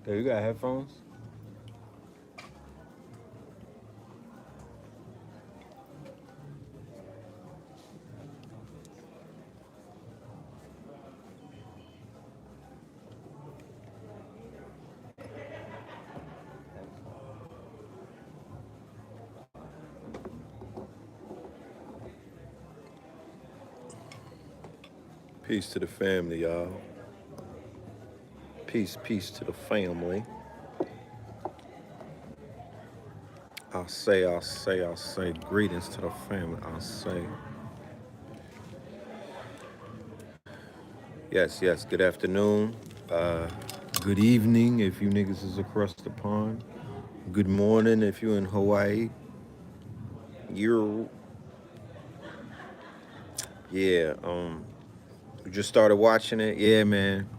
Oh, you got headphones? Peace to the family, y'all. Peace to the family. I'll say, greetings to the family. I'll say, yes, good afternoon. Uh, good evening if you niggas is across the pond. Good morning if you in Hawaii. You're, yeah, we just started watching it. Yeah, man.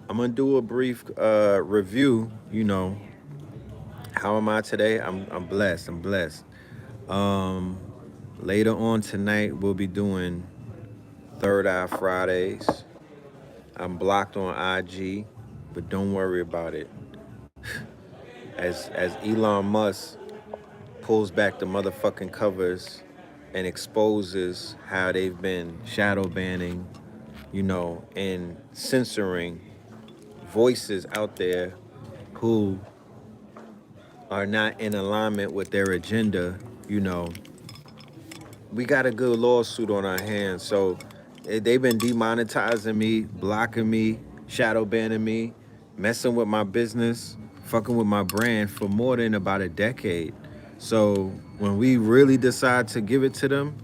I'm gonna do a brief review, how am I today? I'm blessed. I'm blessed. Um, Later on tonight, we'll be doing Third Eye Fridays. I'm blocked on IG, but don't worry about it. As Elon Musk pulls back the motherfucking covers and exposes how they've been shadow banning, and censoring voices out there who are not in alignment with their agenda, you know, we got a good lawsuit on our hands. So they've been demonetizing me, blocking me, shadow banning me, messing with my business, fucking with my brand for more than about a decade. So when we really decide to give it to them,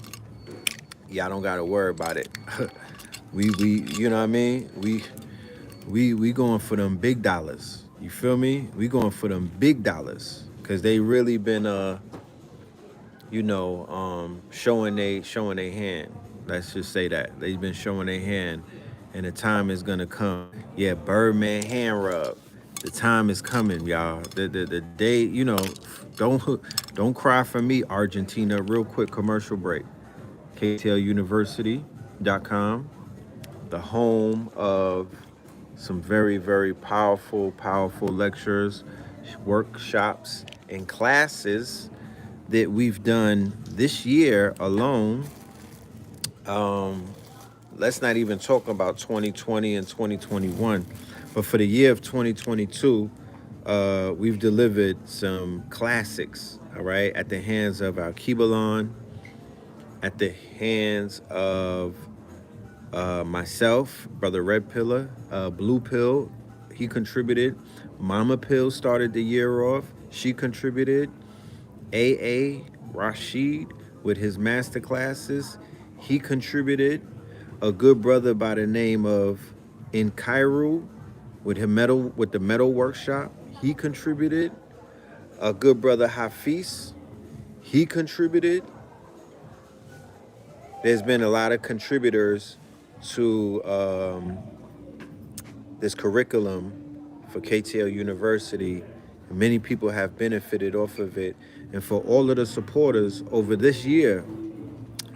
y'all don't gotta worry about it. we you know what I mean? We going for them big dollars. You feel me? We going for them big dollars. Cause they really been showing they hand. Let's just say that they've been showing their hand, and the time is gonna come. Yeah, Birdman hand rub. The time is coming, y'all. The day, don't don't cry for me, Argentina. Real quick commercial break. KTLUniversity.com, the home of some very, very powerful lectures, workshops, and classes that we've done this year alone. Um, let's not even talk about 2020 and 2021, but for the year of 2022, we've delivered some classics, all right, at the hands of our Kibalon, at the hands of myself, Brother Red Pillar, Blue Pill, he contributed. Mama Pill started the year off, she contributed. A. Rashid with his master classes. He contributed. A good brother by the name of In Cairo with the metal workshop. He contributed. A good brother Hafiz. He contributed. There's been a lot of contributors to this curriculum for KTL University. Many people have benefited off of it. And for all of the supporters over this year,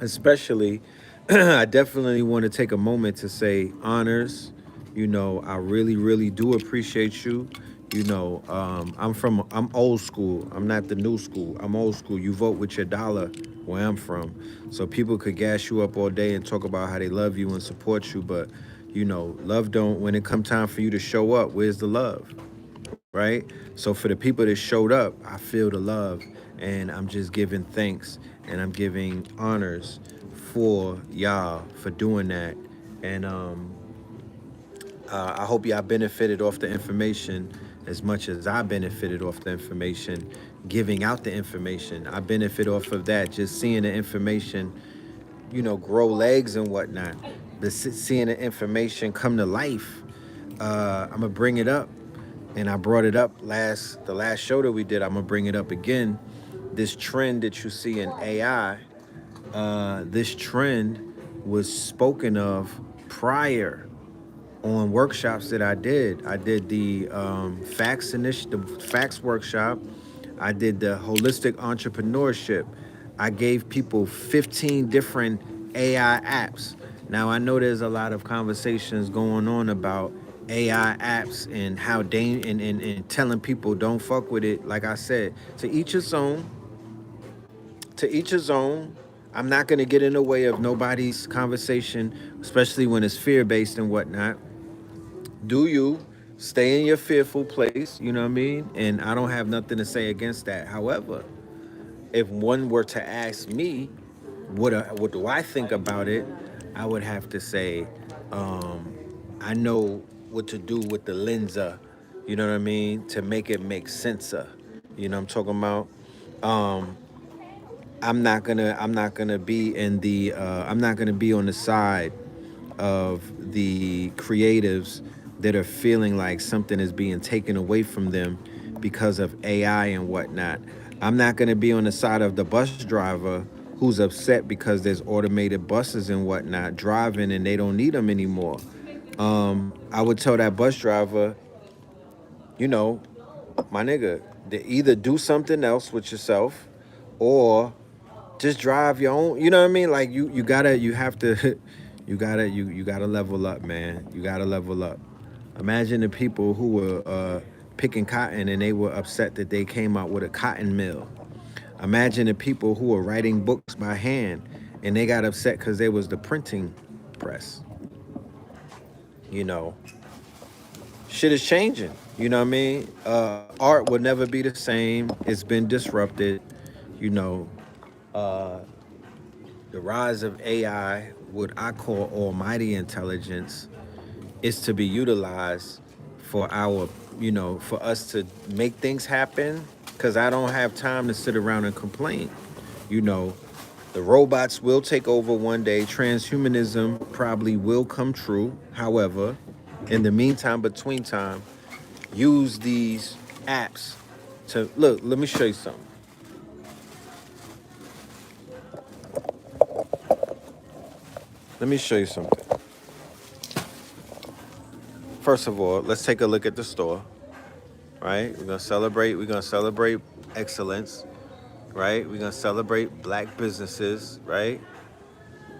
especially, I definitely want to take a moment to say honors. I really, really do appreciate you. I'm old school. I'm not the new school. I'm old school. You vote with your dollar where I'm from. So people could gas you up all day and talk about how they love you and support you, but love don't, when it come time for you to show up, where's the love? Right? So for the people that showed up, I feel the love, and I'm just giving thanks and I'm giving honors for y'all for doing that. And I hope y'all benefited off the information as much as I benefited off the information, giving out the information. I benefit off of that, just seeing the information, grow legs and whatnot. But seeing the information come to life, I'm gonna bring it up, and I brought it up the last show that we did. I'm gonna bring it up again. This trend that you see in AI, this trend was spoken of prior on workshops that I did. I did the facts workshop. I did the holistic entrepreneurship. I gave people 15 different AI apps. Now I know there's a lot of conversations going on about AI apps and how and telling people don't fuck with it. Like I said, to each his own. To each his own. I'm not gonna get in the way of nobody's conversation, especially when it's fear based and whatnot. Do you stay in your fearful place? You know what I mean? And I don't have nothing to say against that. However, if one were to ask me, what do I think about it? I would have to say, um, I know what to do with the lensa, you know what I mean, to make it make sense. You know what I'm talking about? Um, I'm not gonna be in the I'm not gonna be on the side of the creatives that are feeling like something is being taken away from them because of AI and whatnot. I'm not gonna be on the side of the bus driver who's upset because there's automated buses and whatnot driving and they don't need them anymore. I would tell that bus driver, you know, my nigga, to either do something else with yourself or just drive your own. You know what I mean? Like you have to, you gotta level up, man. You gotta level up. Imagine the people who were picking cotton and they were upset that they came out with a cotton mill. Imagine the people who were writing books by hand and they got upset because there was the printing press. You know, shit is changing. You know what I mean? Art will never be the same. It's been disrupted. You know, uh, the rise of AI, what I call almighty intelligence, is to be utilized for our, for us to make things happen. Because I don't have time to sit around and complain. You know, the robots will take over one day. Transhumanism probably will come true. However, in the meantime, between time, use these apps to look. Let me show you something. Let me show you something. First of all, let's take a look at the store. Right? We're gonna celebrate excellence, right? We're gonna celebrate black businesses, right?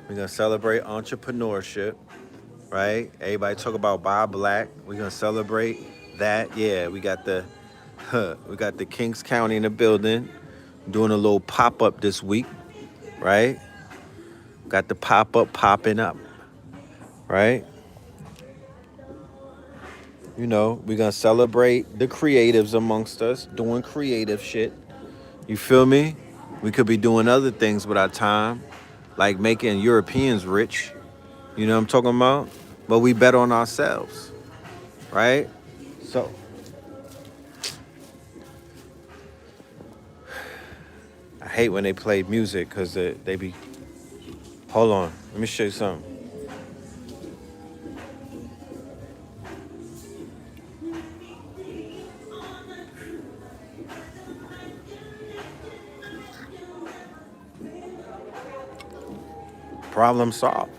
We're gonna celebrate entrepreneurship, right? Everybody talk about buy black. We're gonna celebrate that. Yeah, we got the Kings County in the building doing a little pop-up this week, right? Got the pop-up popping up, right? You know, we're gonna celebrate the creatives amongst us doing creative shit. You feel me? We could be doing other things with our time, like making Europeans rich. You know what I'm talking about? But we bet on ourselves, right? So I hate when they play music because they be. Hold on, let me show you something. Problem solved.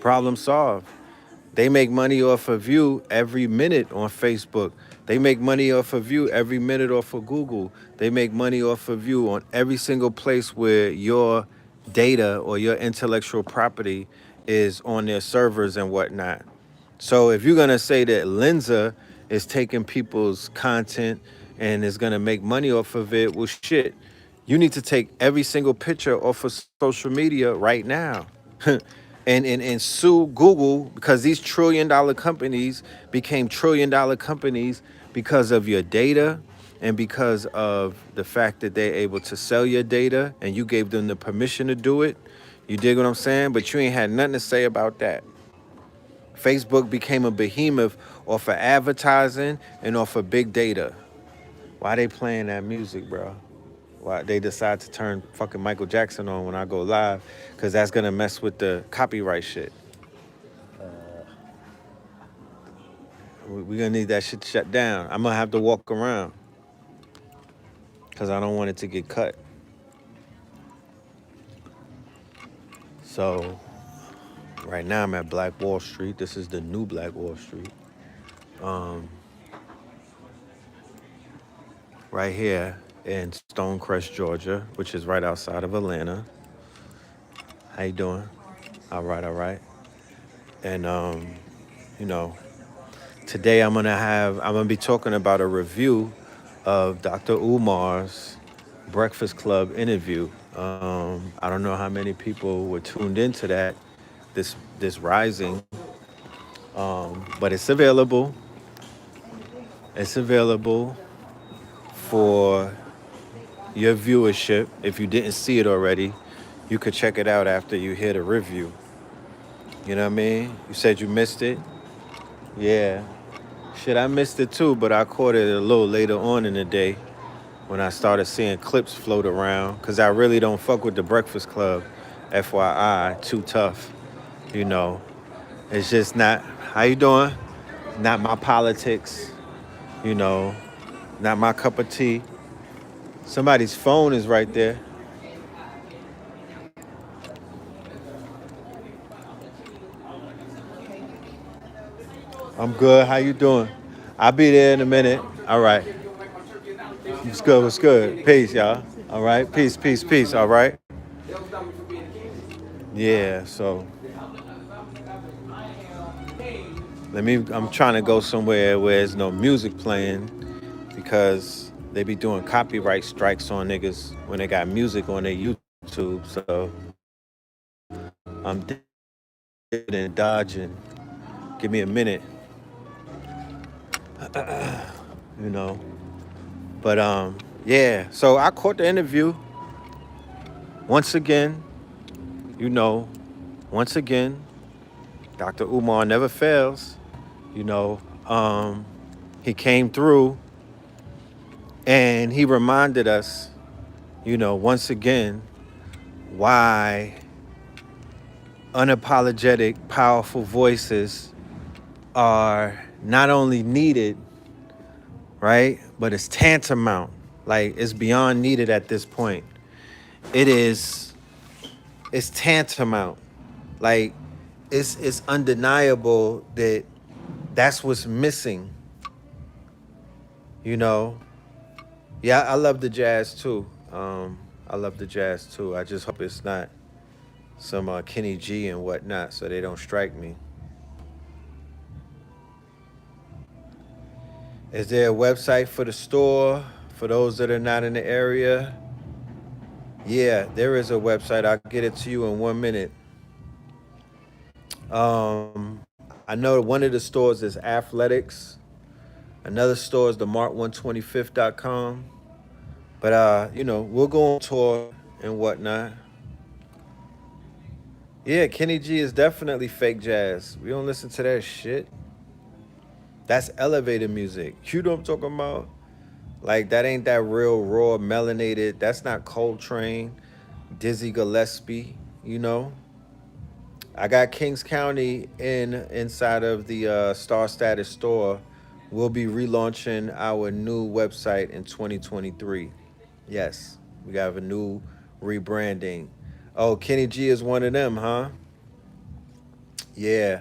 Problem solved. They make money off of you every minute on Facebook. They make money off of you every minute off of Google. They make money off of you on every single place where your data or your intellectual property is on their servers and whatnot. So if you're gonna say that Lenza is taking people's content and is gonna make money off of it, well, shit, you need to take every single picture off of social media right now. And sue Google because these trillion-dollar companies became trillion-dollar companies because of your data and because of the fact that they're able to sell your data and you gave them the permission to do it. You dig what I'm saying? But you ain't had nothing to say about that. Facebook became a behemoth off of advertising and off of big data. Why they playing that music, bro? Why they decide to turn fucking Michael Jackson on when I go live? Because that's gonna mess with the copyright shit. We gonna need that shit shut down. I'm gonna have to walk around because I don't want it to get cut. So right now I'm at Black Wall Street. This is the new Black Wall Street. Um, right here in Stonecrest, Georgia, which is right outside of Atlanta. How you doing? All right, all right. And you know, Today I'm gonna be talking about a review of Dr. Umar's Breakfast Club interview. I don't know how many people were tuned into that this rising, but it's available. It's available for your viewership. If you didn't see it already, you could check it out after you hear the review. You know what I mean? You said you missed it? Yeah. Shit, I missed it too, but I caught it a little later on in the day when I started seeing clips float around. Cause I really don't fuck with the Breakfast Club. FYI, too tough. You know, it's just not, how you doing? Not my politics, you know, not my cup of tea. Somebody's phone is right there. I'm good. How you doing? I'll be there in a minute. All right. What's good? What's good? Peace, y'all. All right. Peace, peace, peace. All right. Yeah. So I'm trying to go somewhere where there's no music playing because they be doing copyright strikes on niggas when they got music on their YouTube. So I'm dipping and dodging. Give me a minute. You know. But yeah. So I caught the interview once again. You know, once again, Dr. Umar never fails. You know, he came through and he reminded us, you know, once again, why unapologetic, powerful voices are not only needed, right, but it's tantamount. Like, it's beyond needed at this point. It's tantamount. Like, it's undeniable that that's what's missing. You know, yeah, I love the jazz too. I love the jazz too. I just hope it's not some Kenny G and whatnot, so they don't strike me. Is there a website for the store for those that are not in the area? Yeah, there is a website. I'll get it to you in 1 minute. I know one of the stores is Athletics. Another store is the Mart125.com. But you know, we'll go on tour and whatnot. Yeah, Kenny G is definitely fake jazz. We don't listen to that shit. That's elevator music. You know what I'm talking about? Like, that ain't that real raw melanated. That's not Coltrane, Dizzy Gillespie, you know? I got Kings County inside of the Star Status store. We'll be relaunching our new website in 2023. Yes, we have a new rebranding. Oh, Kenny G is one of them, huh? Yeah.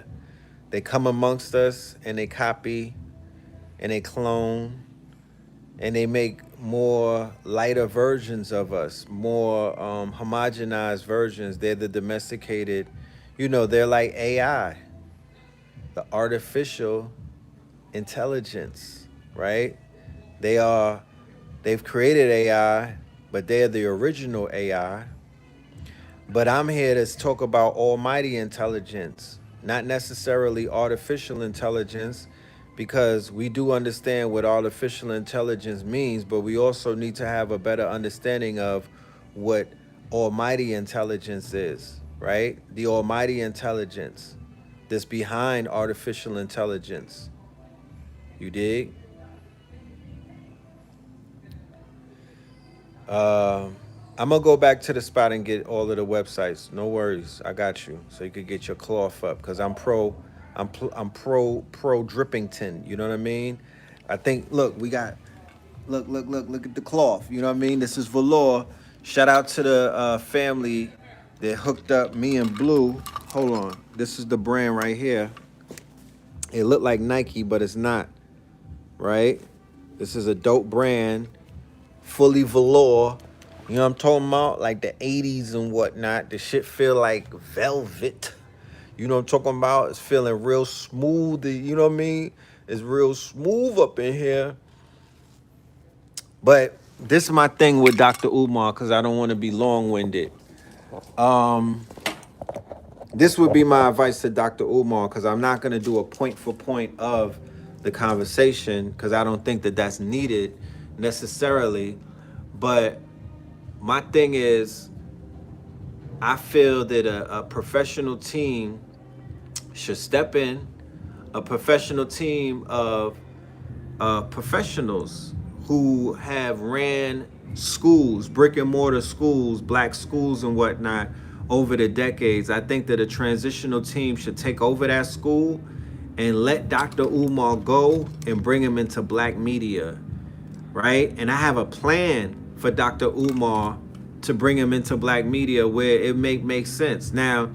They come amongst us and they copy and they clone and they make more lighter versions of us, more homogenized versions. They're the domesticated, you know, they're like AI, the artificial intelligence, right? They've created AI, but they're the original AI. But I'm here to talk about almighty intelligence, not necessarily artificial intelligence, because we do understand what artificial intelligence means, but we also need to have a better understanding of what almighty intelligence is, right? The almighty intelligence that's behind artificial intelligence. You dig? I'm gonna go back to the spot and get all of the websites. No worries, I got you. So you could get your cloth up, cause I'm pro Drippington. You know what I mean? I think. Look, we got. Look at the cloth. You know what I mean? This is velour. Shout out to the family that hooked up me and Blue. Hold on. This is the brand right here. It looked like Nike, but it's not. Right? This is a dope brand, fully velour. You know what I'm talking about? Like the 80s and whatnot. The shit feel like velvet. You know what I'm talking about? It's feeling real smooth. You know what I mean? It's real smooth up in here. But this is my thing with Dr. Umar, because I don't want to be long-winded. This would be my advice to Dr. Umar, because I'm not going to do a point for point of the conversation, because I don't think that that's needed necessarily. But my thing is, I feel that a professional team should step in, a professional team of professionals who have ran schools, brick and mortar schools, black schools and whatnot over the decades. I think that a transitional team should take over that school and let Dr. Umar go and bring him into black media, right? And I have a plan for Dr. Umar to bring him into black media where it makes sense. Now,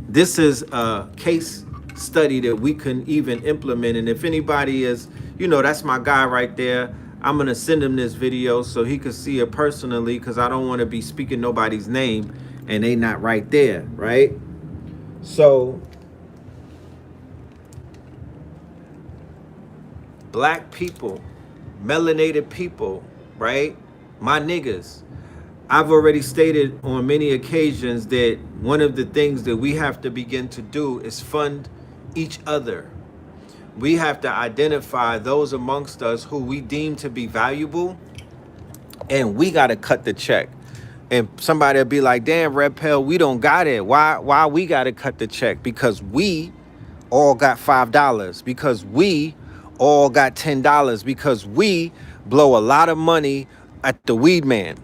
this is a case study that we can even implement. And if anybody is, that's my guy right there. I'm gonna send him this video so he can see it personally, because I don't want to be speaking nobody's name and they not right there, right? So black people, melanated people, right? My niggas. I've already stated on many occasions that one of the things that we have to begin to do is fund each other. We have to identify those amongst us who we deem to be valuable, and we got to cut the check. And somebody will be like, damn, Red Pill, we don't got it. Why we got to cut the check? Because we all got $5, because we all got $10, because we blow a lot of money at the weed man,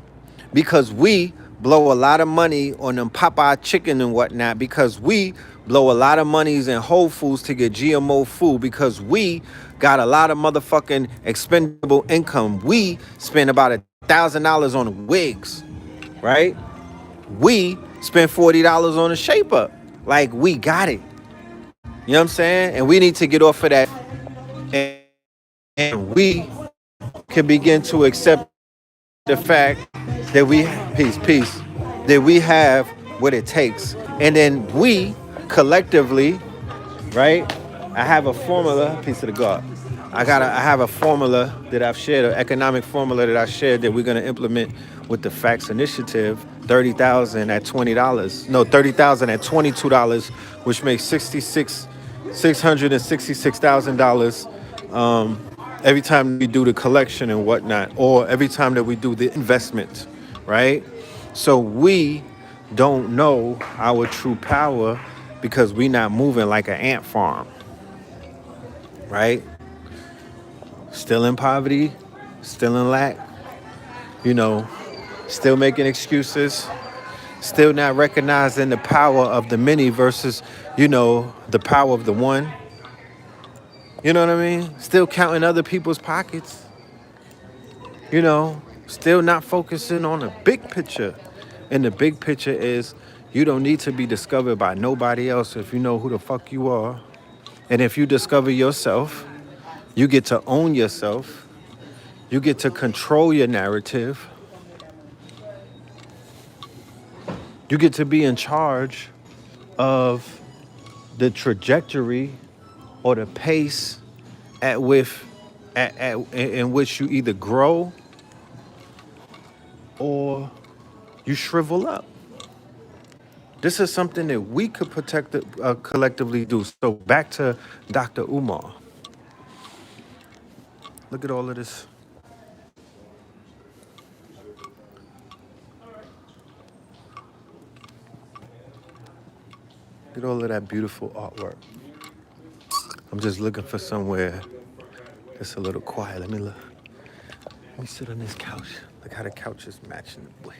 because we blow a lot of money on them Popeye chicken and whatnot, because we blow a lot of monies in Whole Foods to get GMO food, because we got a lot of motherfucking expendable income. We spend about $1,000 on wigs, right? We spend $40 on a shape up. Like, we got it. You know what I'm saying? And we need to get off of that. And we can begin to accept the fact that we that we have what it takes. And then we collectively, right? I have a formula, piece of the God. I have a formula that I've shared, an economic formula that I shared that we're going to implement with the Facts Initiative. 30,000 at $20. No, 30,000 at $22, which makes $666,000 every time we do the collection and whatnot, or every time that we do the investment, right? So we don't know our true power because we not moving like an ant farm, right? Still in poverty, still in lack, still making excuses, still not recognizing the power of the many versus, the power of the one. You know what I mean? Still counting other people's pockets. Still not focusing on the big picture. And the big picture is you don't need to be discovered by nobody else if you know who the fuck you are. And if you discover yourself, you get to own yourself. You get to control your narrative. You get to be in charge of the trajectory or the pace in which you either grow or you shrivel up. This is something that we could collectively do. So back to Dr. Umar. Look at all of this. Look at all of that beautiful artwork. I'm just looking for somewhere that's a little quiet. Let me sit on this couch. Look how the couch is matching. Boy,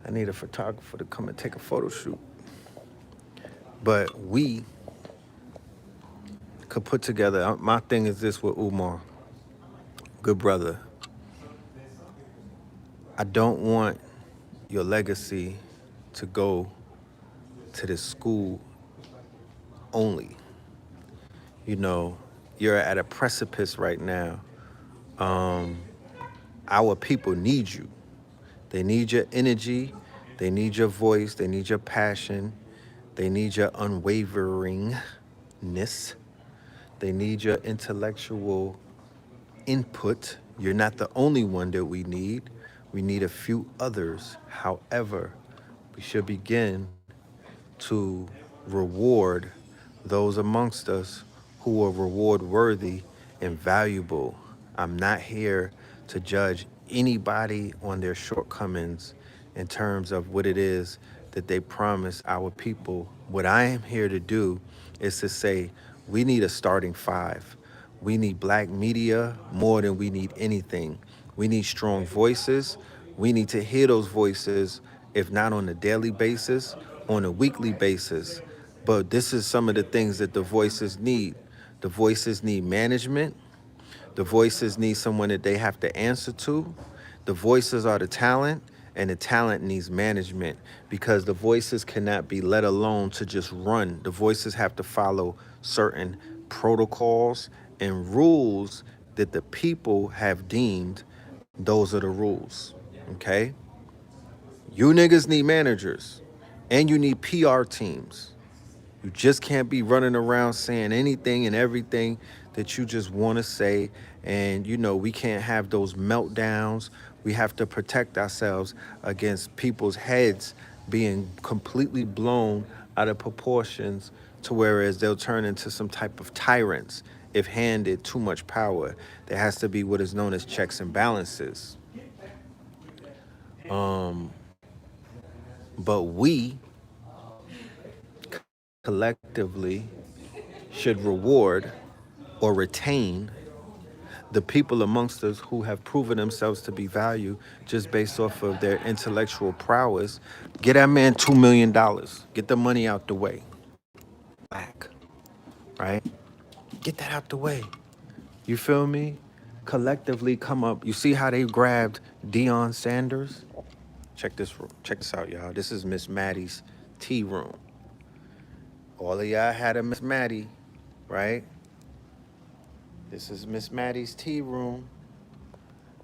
I need a photographer to come and take a photo shoot. But we could put together, my thing is this with Umar. Good brother. I don't want your legacy to go to the school only. You're at a precipice right now. Our people need you. They need your energy. They need your voice. They need your passion. They need your unwaveringness. They need your intellectual input. You're not the only one that we need. We need a few others. However, we should begin to reward those amongst us who are reward worthy and valuable. I'm not here to judge anybody on their shortcomings in terms of what it is that they promise our people. What I am here to do is to say we need a starting five. We need black media more than we need anything. We need strong voices. We need to hear those voices, if not on a daily basis, on a weekly basis. But this is some of the things that the voices need. The voices need management. The voices need someone that they have to answer to. The voices are the talent, and the talent needs management because the voices cannot be let alone to just run. The voices have to follow certain protocols and rules that the people have deemed those are the rules. Okay? You niggas need managers and you need PR teams. You just can't be running around saying anything and everything that you just want to say. And, we can't have those meltdowns. We have to protect ourselves against people's heads being completely blown out of proportions to whereas they'll turn into some type of tyrants if handed too much power. There has to be what is known as checks and balances. But we collectively should reward or retain the people amongst us who have proven themselves to be value just based off of their intellectual prowess. Get that man $2 million. Get the money out the way. Back. Right? Get that out the way. You feel me? Collectively come up. You see how they grabbed Deion Sanders? Check this out, y'all. This is Miss Maddie's tea room. All of y'all had a Miss Maddie, right? This is Miss Maddie's tea room.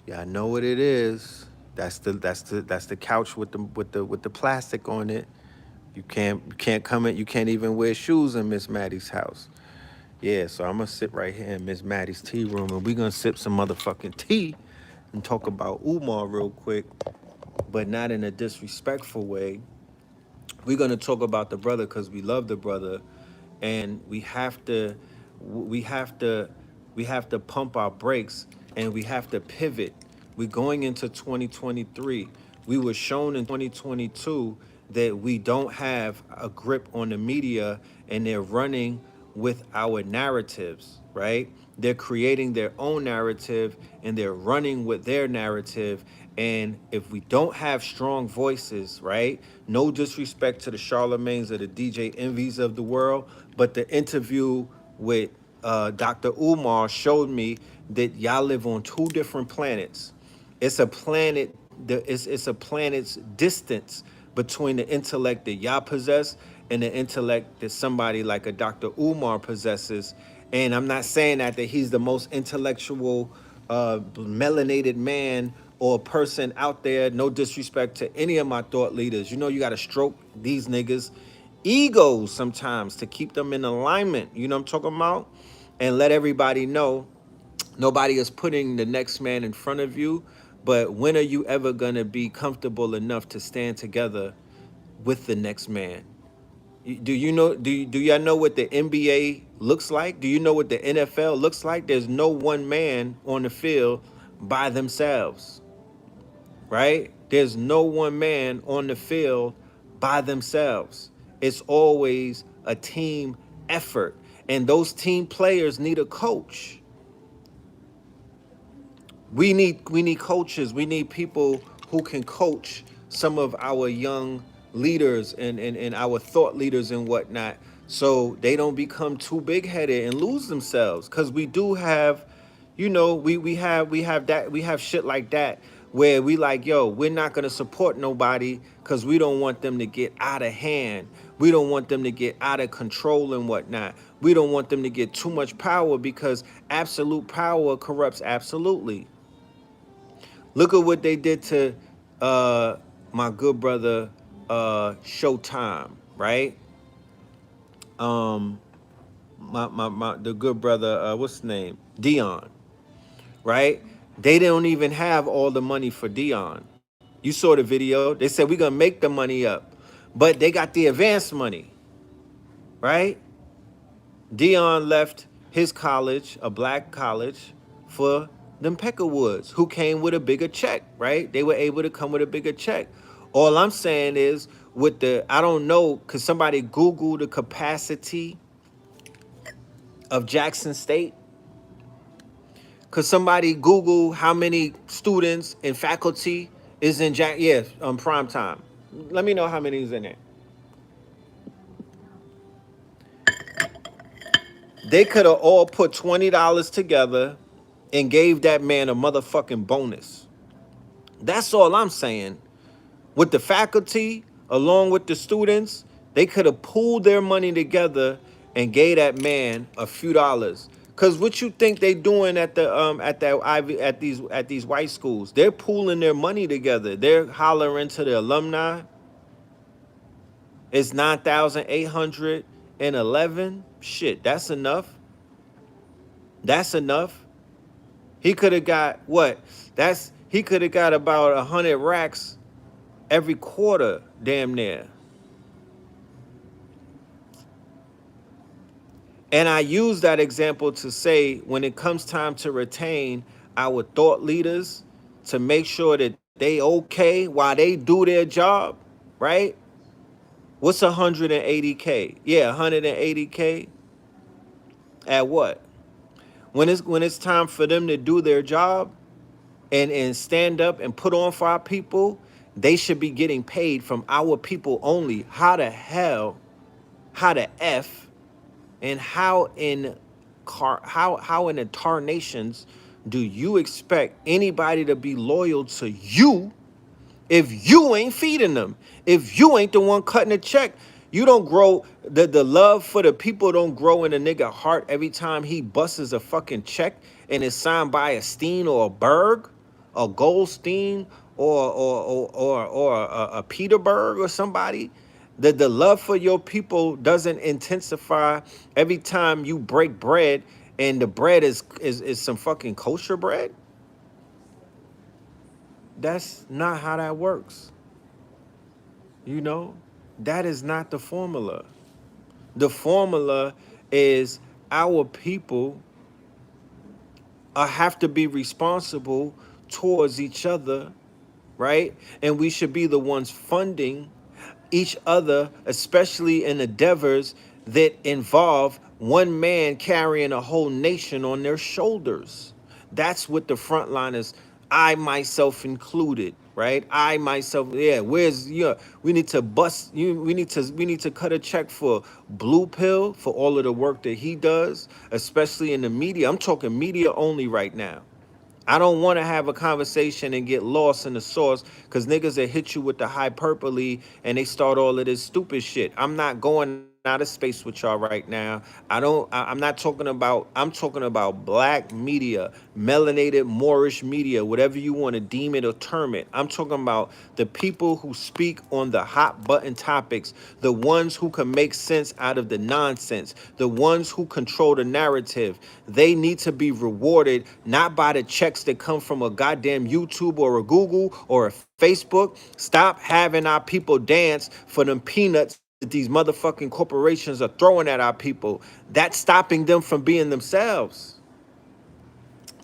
Y'all know what it is. That's the couch with the plastic on it. You can't come in. You can't even wear shoes in Miss Maddie's house. Yeah, so I'm gonna sit right here in Miss Maddie's tea room, and we gonna sip some motherfucking tea and talk about Umar real quick, but not in a disrespectful way. We're gonna talk about the brother because we love the brother, and we have to we have to pump our brakes and we have to pivot. We're going into 2023. We were shown in 2022 that we don't have a grip on the media and they're running with our narratives, right? They're creating their own narrative and they're running with their narrative. And if we don't have strong voices, right? No disrespect to the Charlemagnes or the DJ Envies of the world, but the interview with Dr. Umar showed me that y'all live on two different planets. It's a planet, it's a planet's distance between the intellect that y'all possess and the intellect that somebody like a Dr. Umar possesses. And I'm not saying that he's the most intellectual, melanated man or person out there. No disrespect to any of my thought leaders. You got to stroke these niggas' egos sometimes to keep them in alignment. You know what I'm talking about? And let everybody know nobody is putting the next man in front of you. But when are you ever going to be comfortable enough to stand together with the next man? Do you know? Do y'all know what the NBA looks like? Do you know what the NFL looks like? There's no one man on the field by themselves, right? There's no one man on the field by themselves. It's always a team effort, and those team players need a coach. We need coaches. We need people who can coach some of our young leaders and our thought leaders and whatnot, so they don't become too big headed and lose themselves. Because we do have, we have shit like that where we like, yo, we're not gonna support nobody because we don't want them to get out of hand. We don't want them to get out of control and whatnot. We don't want them to get too much power because absolute power corrupts absolutely. Look at what they did to my good brother Showtime, right? the good brother, what's his name? Dion, right? They don't even have all the money for Dion. You saw the video. They said we're gonna make the money up, but they got the advance money, right? Dion left his college, a black college, for them Peckerwoods, who came with a bigger check, right? They were able to come with a bigger check. All I'm saying is, with the, I don't know, could somebody Google the capacity of Jackson State? Could somebody Google how many students and faculty is in Yeah, prime time? Let me know how many is in there. They could have all put $20 together and gave that man a motherfucking bonus. That's all I'm saying. With the faculty, along with the students, they could have pooled their money together and gave that man a few dollars. Cause what you think they doing at the at these white schools? They're pooling their money together. They're hollering to the alumni. It's 9,811. Shit, that's enough. That's enough. He could have got what? He could have got about 100 racks every quarter, damn near. And I use that example to say when it comes time to retain our thought leaders to make sure that they okay while they do their job, right? What's 180K? Yeah, 180K at what? When it's time for them to do their job and stand up and put on for our people, they should be getting paid from our people only. How the hell, how the F, and how in the tarnations do you expect anybody to be loyal to you if you ain't feeding them? If you ain't the one cutting the check? You don't grow, the love for the people don't grow in a nigga heart every time he busts a fucking check and it's signed by a Steen or a Berg, a Goldstein, or a Peterberg or somebody. The love for your people doesn't intensify every time you break bread and the bread is some fucking kosher bread. That's not how that works. You know, that is not the formula. The formula is our people have to be responsible towards each other, right? And we should be the ones funding each other, especially in endeavors that involve one man carrying a whole nation on their shoulders. That's what the frontliners, I myself included, right? I myself, yeah. We need to bust. We need to cut a check for Blue Pill for all of the work that he does, especially in the media. I'm talking media only right now. I don't want to have a conversation and get lost in the source because niggas that hit you with the hyperbole and they start all of this stupid shit. I'm not going out of space with y'all right now. I'm not talking about, I'm talking about black media, melanated Moorish media, whatever you want to deem it or term it. I'm talking about the people who speak on the hot button topics, the ones who can make sense out of the nonsense, the ones who control the narrative. They need to be rewarded not by the checks that come from a goddamn YouTube or a Google or a Facebook. Stop having our people dance for them peanuts that these motherfucking corporations are throwing at our people. That's stopping them from being themselves.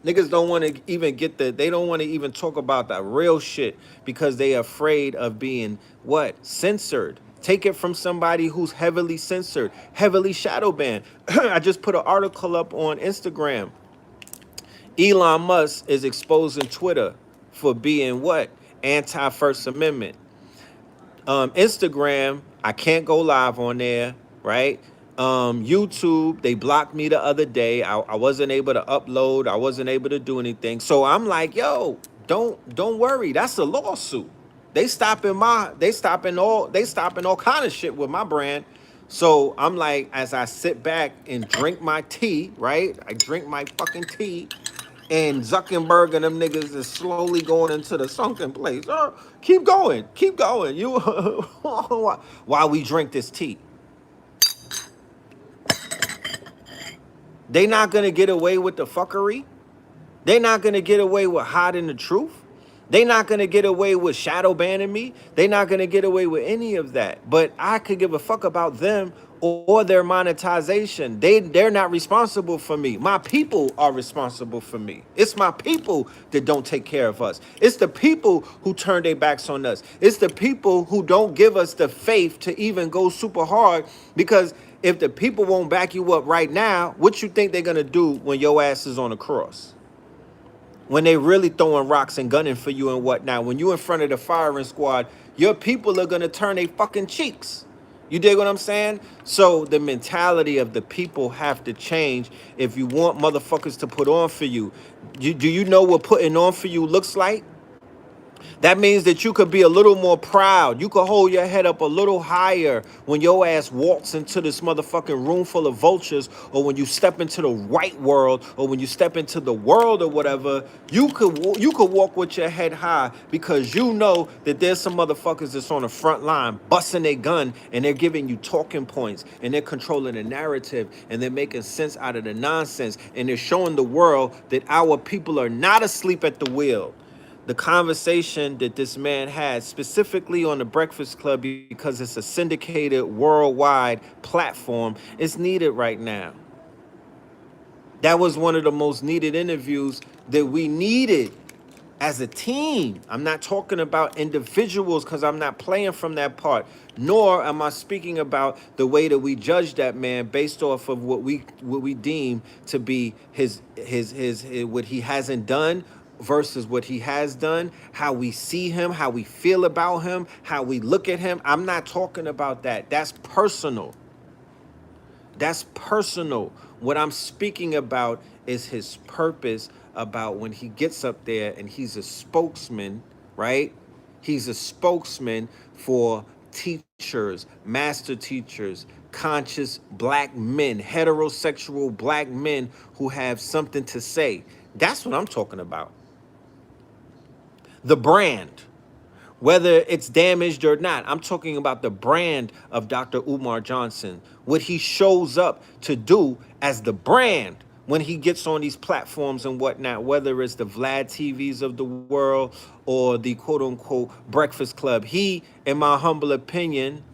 Niggas don't want to even they don't want to even talk about that real shit because they afraid of being what? Censored. Take it from somebody who's heavily censored, heavily shadow banned. I just put an article up on Instagram. Elon Musk is exposing Twitter for being what? Anti-First Amendment. Instagram, I can't go live on there, right? YouTube, they blocked me the other day. I wasn't able to upload. I wasn't able to do anything. So I'm like, yo, don't worry. That's a lawsuit. They stopping all kind of shit with my brand. So I'm like, as I sit back and drink my tea, right? I drink my fucking tea, and Zuckerberg and them niggas is slowly going into the sunken place. Oh, keep going. You while we drink this tea. They not gonna get away with the fuckery. They not gonna get away with hiding the truth. They not gonna get away with shadow banning me. They not gonna get away with any of that. But I could give a fuck about them or their monetization. They're not responsible for me. My people are responsible for me. It's my people that don't take care of us. It's the people who turn their backs on us. It's the people who don't give us the faith to even go super hard, because if the people won't back you up right now, what you think they're gonna do when your ass is on the cross? When they really throwing rocks and gunning for you and whatnot, when you in front of the firing squad, your people are gonna turn their fucking cheeks. You dig what I'm saying? So the mentality of the people have to change if you want motherfuckers to put on for you. Do you know what putting on for you looks like? That means that you could be a little more proud. You could hold your head up a little higher when your ass walks into this motherfucking room full of vultures, or when you step into the right world, or when you step into the world or whatever. You could walk with your head high, because you know that there's some motherfuckers that's on the front line busting their gun, and they're giving you talking points, and they're controlling the narrative, and they're making sense out of the nonsense, and they're showing the world that our people are not asleep at the wheel. The conversation that this man had specifically on the Breakfast Club, because it's a syndicated worldwide platform, is needed right now. That was one of the most needed interviews that we needed as a team. I'm not talking about individuals, because I'm not playing from that part, nor am I speaking about the way that we judge that man based off of what we deem to be his what he hasn't done versus what he has done, how we see him, how we feel about him, how we look at him. I'm not talking about that. That's personal. That's personal. What I'm speaking about is his purpose, about when he gets up there and he's a spokesman, right? He's a spokesman for teachers, master teachers, conscious black men, heterosexual black men who have something to say. That's what I'm talking about. The brand, whether it's damaged or not. I'm talking about the brand of Dr. Umar Johnson, what he shows up to do as the brand when he gets on these platforms and whatnot, whether it's the Vlad TVs of the world or the quote unquote Breakfast Club. He, in my humble opinion,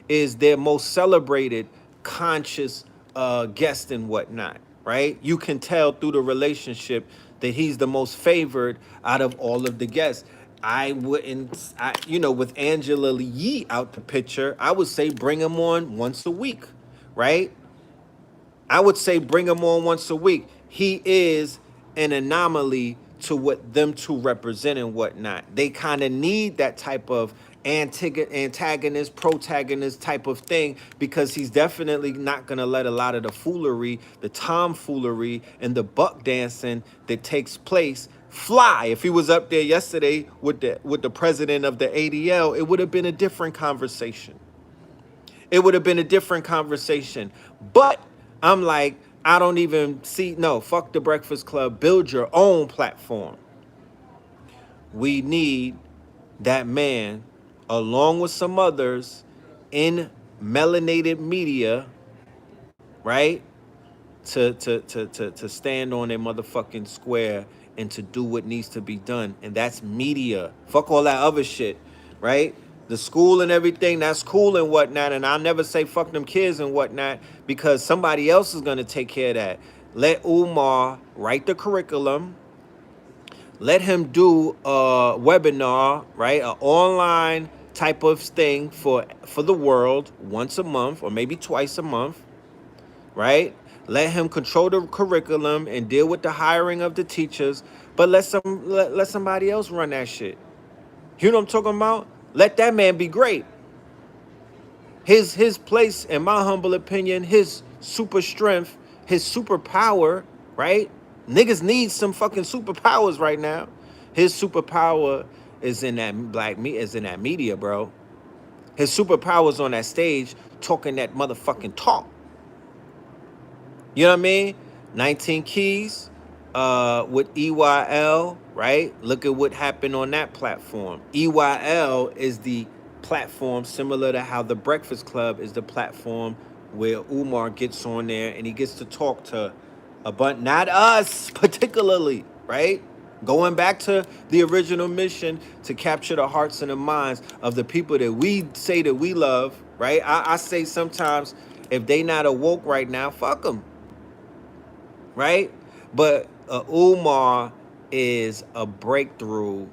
is their most celebrated conscious guest and whatnot, right? You can tell through the relationship that he's the most favored out of all of the guests. With Angela Yee out the picture, I would say bring him on once a week, right? I would say bring him on once a week. He is an anomaly to what them two represent and whatnot. They kind of need that type of antagonist, protagonist type of thing, because he's definitely not going to let a lot of the foolery, the tomfoolery, and the buck dancing that takes place fly. If he was up there yesterday with the president of the ADL, it would have been a different conversation. It would have been a different conversation. But I'm like, I don't even see, no, fuck the Breakfast Club. Build your own platform. We need that man, along with some others in melanated media, right? To stand on their motherfucking square and to do what needs to be done. And that's media. Fuck all that other shit, right? The school and everything, that's cool and whatnot. And I'll never say fuck them kids and whatnot, because somebody else is going to take care of that. Let Umar write the curriculum. Let him do a webinar, right? An online type of thing for the world once a month, or maybe twice a month, right? Let him control the curriculum and deal with the hiring of the teachers, but let somebody else run that shit. You know what I'm talking about? Let that man be great. His place, in my humble opinion, his super strength, his superpower, right? Niggas need some fucking superpowers right now. His superpower is in that media, bro. His superpower is on that stage talking that motherfucking talk. You know what I mean? 19 Keys with EYL, right? Look at what happened on that platform. EYL is the platform similar to how the Breakfast Club is the platform where Umar gets on there and he gets to talk to a bunch, not us particularly, right? Going back to the original mission to capture the hearts and the minds of the people that we say that we love, right? I say sometimes if they not awoke right now, fuck them, right? But Umar is a breakthrough.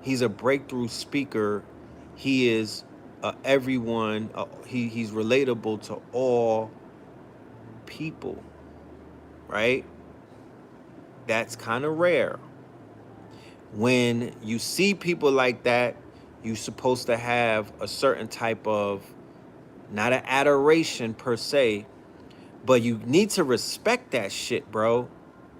He's a breakthrough speaker. He is everyone. He's relatable to all people, right? That's kind of rare. When you see people like that, you're supposed to have a certain type of, not an adoration per se, but you need to respect that shit, bro.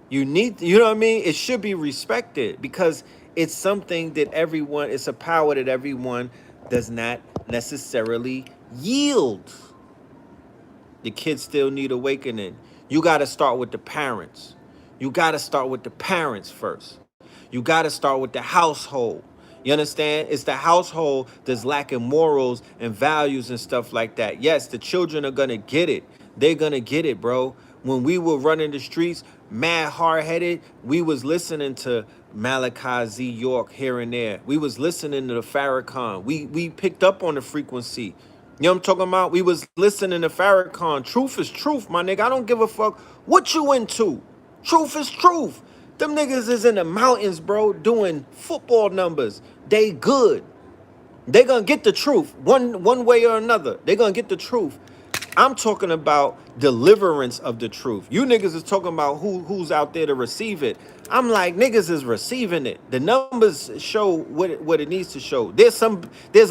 You need, you know what I mean? It should be respected because it's something that everyone, it's a power that everyone does not necessarily yield. The kids still need awakening. You got to start with the parents. You got to start with the parents first. You got to start with the household. You understand? It's the household that's lacking morals and values and stuff like that. Yes, the children are going to get it. They're going to get it, bro. When we were running the streets, mad hard-headed, we was listening to Malachi Z. York here and there. We was listening to the Farrakhan. We picked up on the frequency. You know what I'm talking about? We was listening to Farrakhan. Truth is truth, my nigga. I don't give a fuck what you into. Truth is truth. Them niggas is in the mountains, bro, doing football numbers. They good. They gonna get the truth one way or another. They gonna get the truth. I'm talking about deliverance of the truth. You niggas is talking about who's out there to receive it. I'm like, niggas is receiving it. The numbers show what it needs to show. There's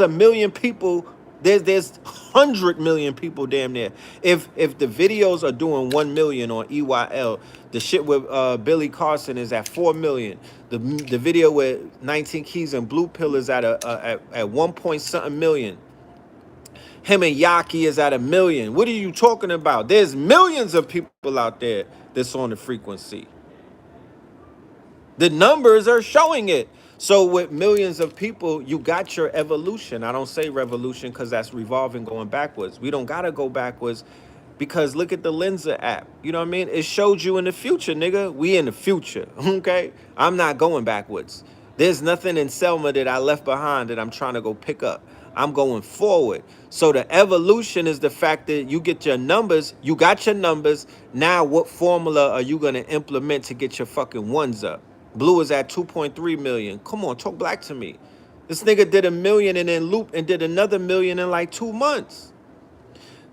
a million people. There's 100 million people damn near. If the videos are doing 1 million on EYL, the shit with Billy Carson is at 4 million. The video with 19 Keys and Blue Pill is at 1 point something million. Him and Yaki is at 1 million. What are you talking about? There's millions of people out there that's on the frequency. The numbers are showing it. So with millions of people, you got your evolution. I don't say revolution because that's revolving, going backwards. We don't got to go backwards because look at the Lensa app. You know what I mean? It showed you in the future, nigga. We in the future, okay? I'm not going backwards. There's nothing in Selma that I left behind that I'm trying to go pick up. I'm going forward. So the evolution is the fact that you get your numbers. You got your numbers. Now what formula are you going to implement to get your fucking ones up? Blue is at 2.3 million. Come on, talk black to me. This nigga did 1 million and then loop and did another 1 million in like 2 months.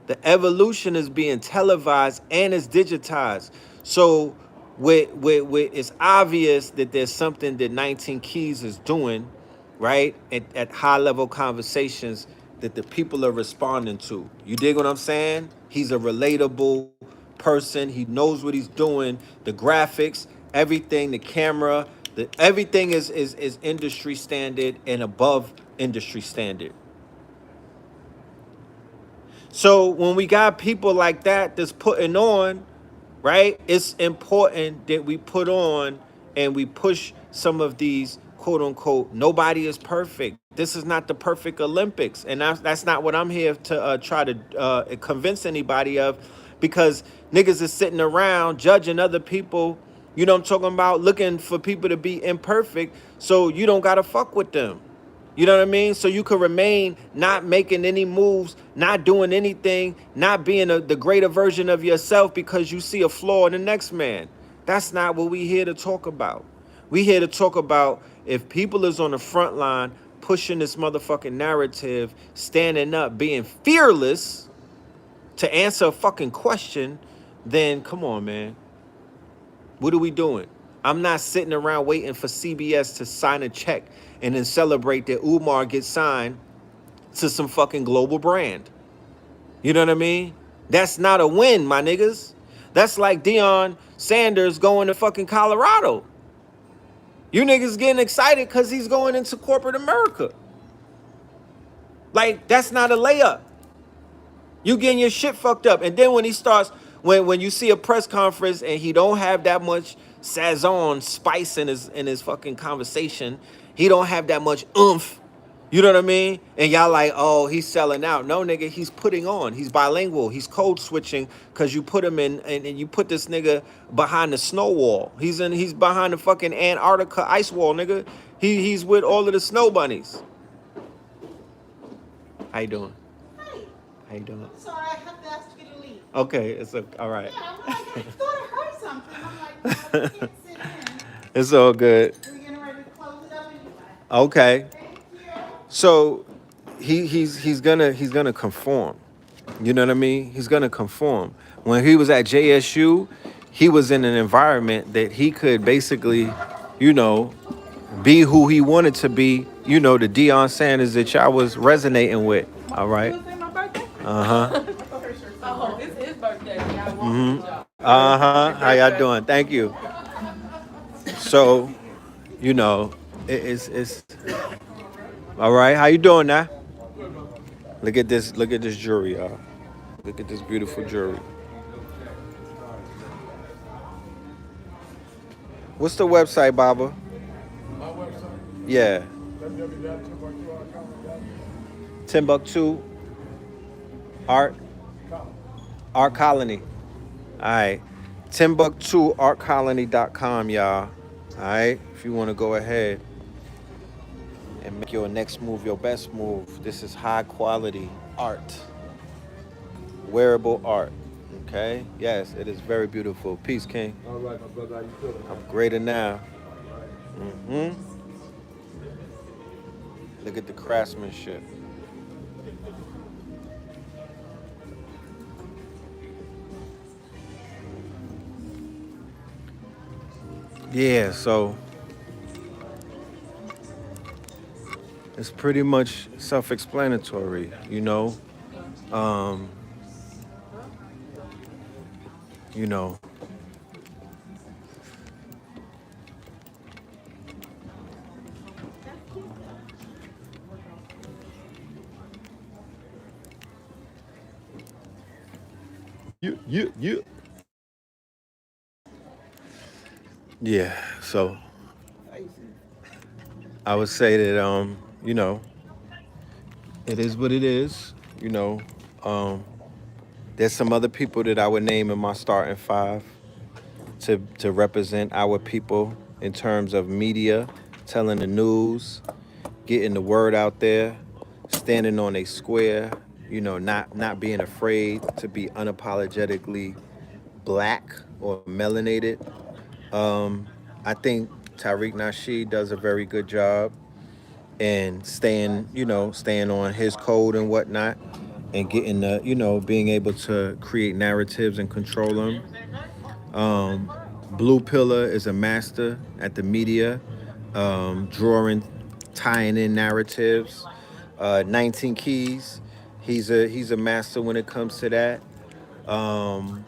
The evolution is being televised and it's digitized. So it's obvious that there's something that 19 Keys is doing, right? At high level conversations that the people are responding to. You dig what I'm saying? He's a relatable person. He knows what he's doing. The graphics, everything, the camera, everything is industry standard and above industry standard. So when we got people like that that's putting on, right, it's important that we put on and we push some of these quote unquote, nobody is perfect. This is not the perfect Olympics. And that's not what I'm here to try to convince anybody of, because niggas is sitting around judging other people, you know what I'm talking about, looking for people to be imperfect, so you don't gotta fuck with them. You know what I mean? So you could remain not making any moves, not doing anything, not being the greater version of yourself because you see a flaw in the next man. That's not what we here to talk about. We here to talk about if people is on the front line pushing this motherfucking narrative, standing up, being fearless to answer a fucking question, then come on, man. What are we doing? I'm not sitting around waiting for CBS to sign a check and then celebrate that Umar gets signed to some fucking global brand. You know what I mean? That's not a win, my niggas. That's like Deion Sanders going to fucking Colorado. You niggas getting excited because he's going into corporate America. Like, that's not a layup. You getting your shit fucked up. And then when he starts, when you see a press conference and he don't have that much sazon, spice in his fucking conversation, he don't have that much oomph. You know what I mean? And y'all like, oh, he's selling out. No, nigga, he's putting on. He's bilingual. He's code switching because you put him in and you put this nigga behind the snow wall. He's behind the fucking Antarctica ice wall, nigga. He's with all of the snow bunnies. How you doing? Hi. How you doing? Sorry, I have to ask you to leave. Okay, it's all right. Yeah, I'm like, I thought I heard something. I'm like, no, you can't sit in. It's all good. We're getting ready to close it up anyway. Okay. Thank you. So he's gonna conform. You know what I mean? He's gonna conform. When he was at JSU, he was in an environment that he could basically, you know, be who he wanted to be. You know, the Deion Sanders that y'all was resonating with. All right. Tuesday, my birthday? Uh-huh. Oh, it's his birthday. Y'all Mm-hmm. want y'all. Uh-huh. How y'all doing? Thank you. So, you know, it's all right. How you doing now? Look at this. Look at this jewelry, y'all. Look at this beautiful jewelry. What's the website, Baba? My website, Yeah. www.timbuktu.com. Timbuktu Art Art Colony. All right. TimbuktuArtColony.com, y'all. All right. If you want to go ahead and make your next move your best move, this is high quality art, wearable art. Okay. Yes, it is very beautiful. Peace, King. All right, my brother, how you feeling? I'm greater now. Look at the craftsmanship. Yeah, so it's pretty much self-explanatory, you know. Um, you know, you. Yeah, so I would say that you know, it is what it is. You know, um, there's some other people that I would name in my starting five to represent our people in terms of media, telling the news, getting the word out there, standing on a square, you know, not being afraid to be unapologetically black or melanated. Um, I think Tariq Nasheed does a very good job and staying, you know, staying on his code and whatnot, and getting the, you know, being able to create narratives and control them. Um, Blue Pillar is a master at the media, drawing, tying in narratives. 19 Keys, he's a master when it comes to that. Um,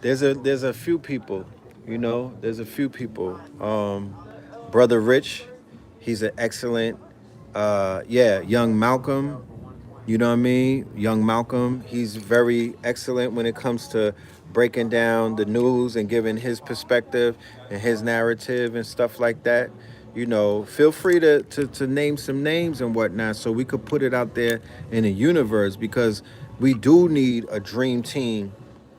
there's a few people, you know, there's a few people. Brother Rich, he's an excellent. Yeah, Young Malcolm. You know what I mean? Young Malcolm, he's very excellent when it comes to breaking down the news and giving his perspective and his narrative and stuff like that. You know, feel free to name some names and whatnot so we could put it out there in the universe, because we do need a dream team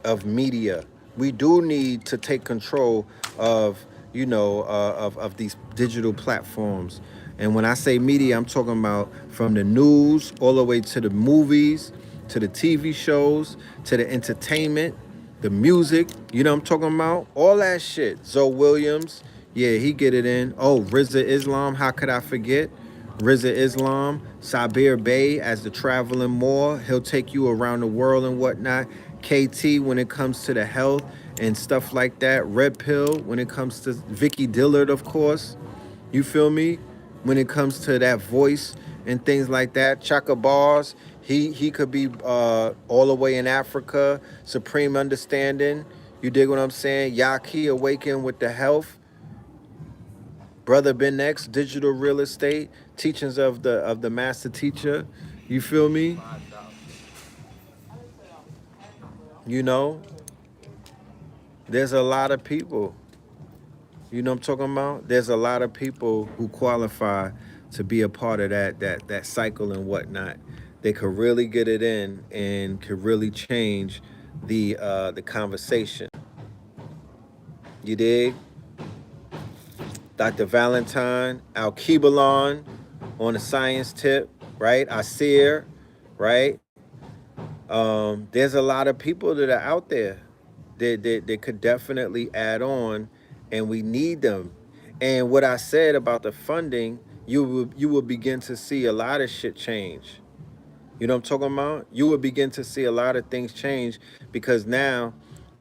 of media. We do need to take control of, you know, of these digital platforms. And when I say media, I'm talking about from the news all the way to the movies, to the TV shows, to the entertainment, the music. You know what I'm talking about? All that shit. Zoe Williams, yeah, he get it in. Oh, Rizza Islam, how could I forget? Rizza Islam, Sabir Bey as the traveling Moor. He'll take you around the world and whatnot. KT when it comes to the health and stuff like that. Red Pill when it comes to Vicky Dillard, of course. You feel me? When it comes to that voice and things like that. Chaka Bars, he could be all the way in Africa. Supreme Understanding. You dig what I'm saying? Yaki Awaken with the health. Brother Ben X, digital real estate, teachings of the master teacher. You feel me? You know, there's a lot of people. You know what I'm talking about? There's a lot of people who qualify to be a part of that cycle and whatnot. They could really get it in and could really change the conversation. You dig? Dr. Valentine, Al Kebalon on the science tip, right? Asir, right? There's a lot of people that are out there that could definitely add on, and we need them. And what I said about the funding, you will begin to see a lot of shit change. You know what I'm talking about? You will begin to see a lot of things change because now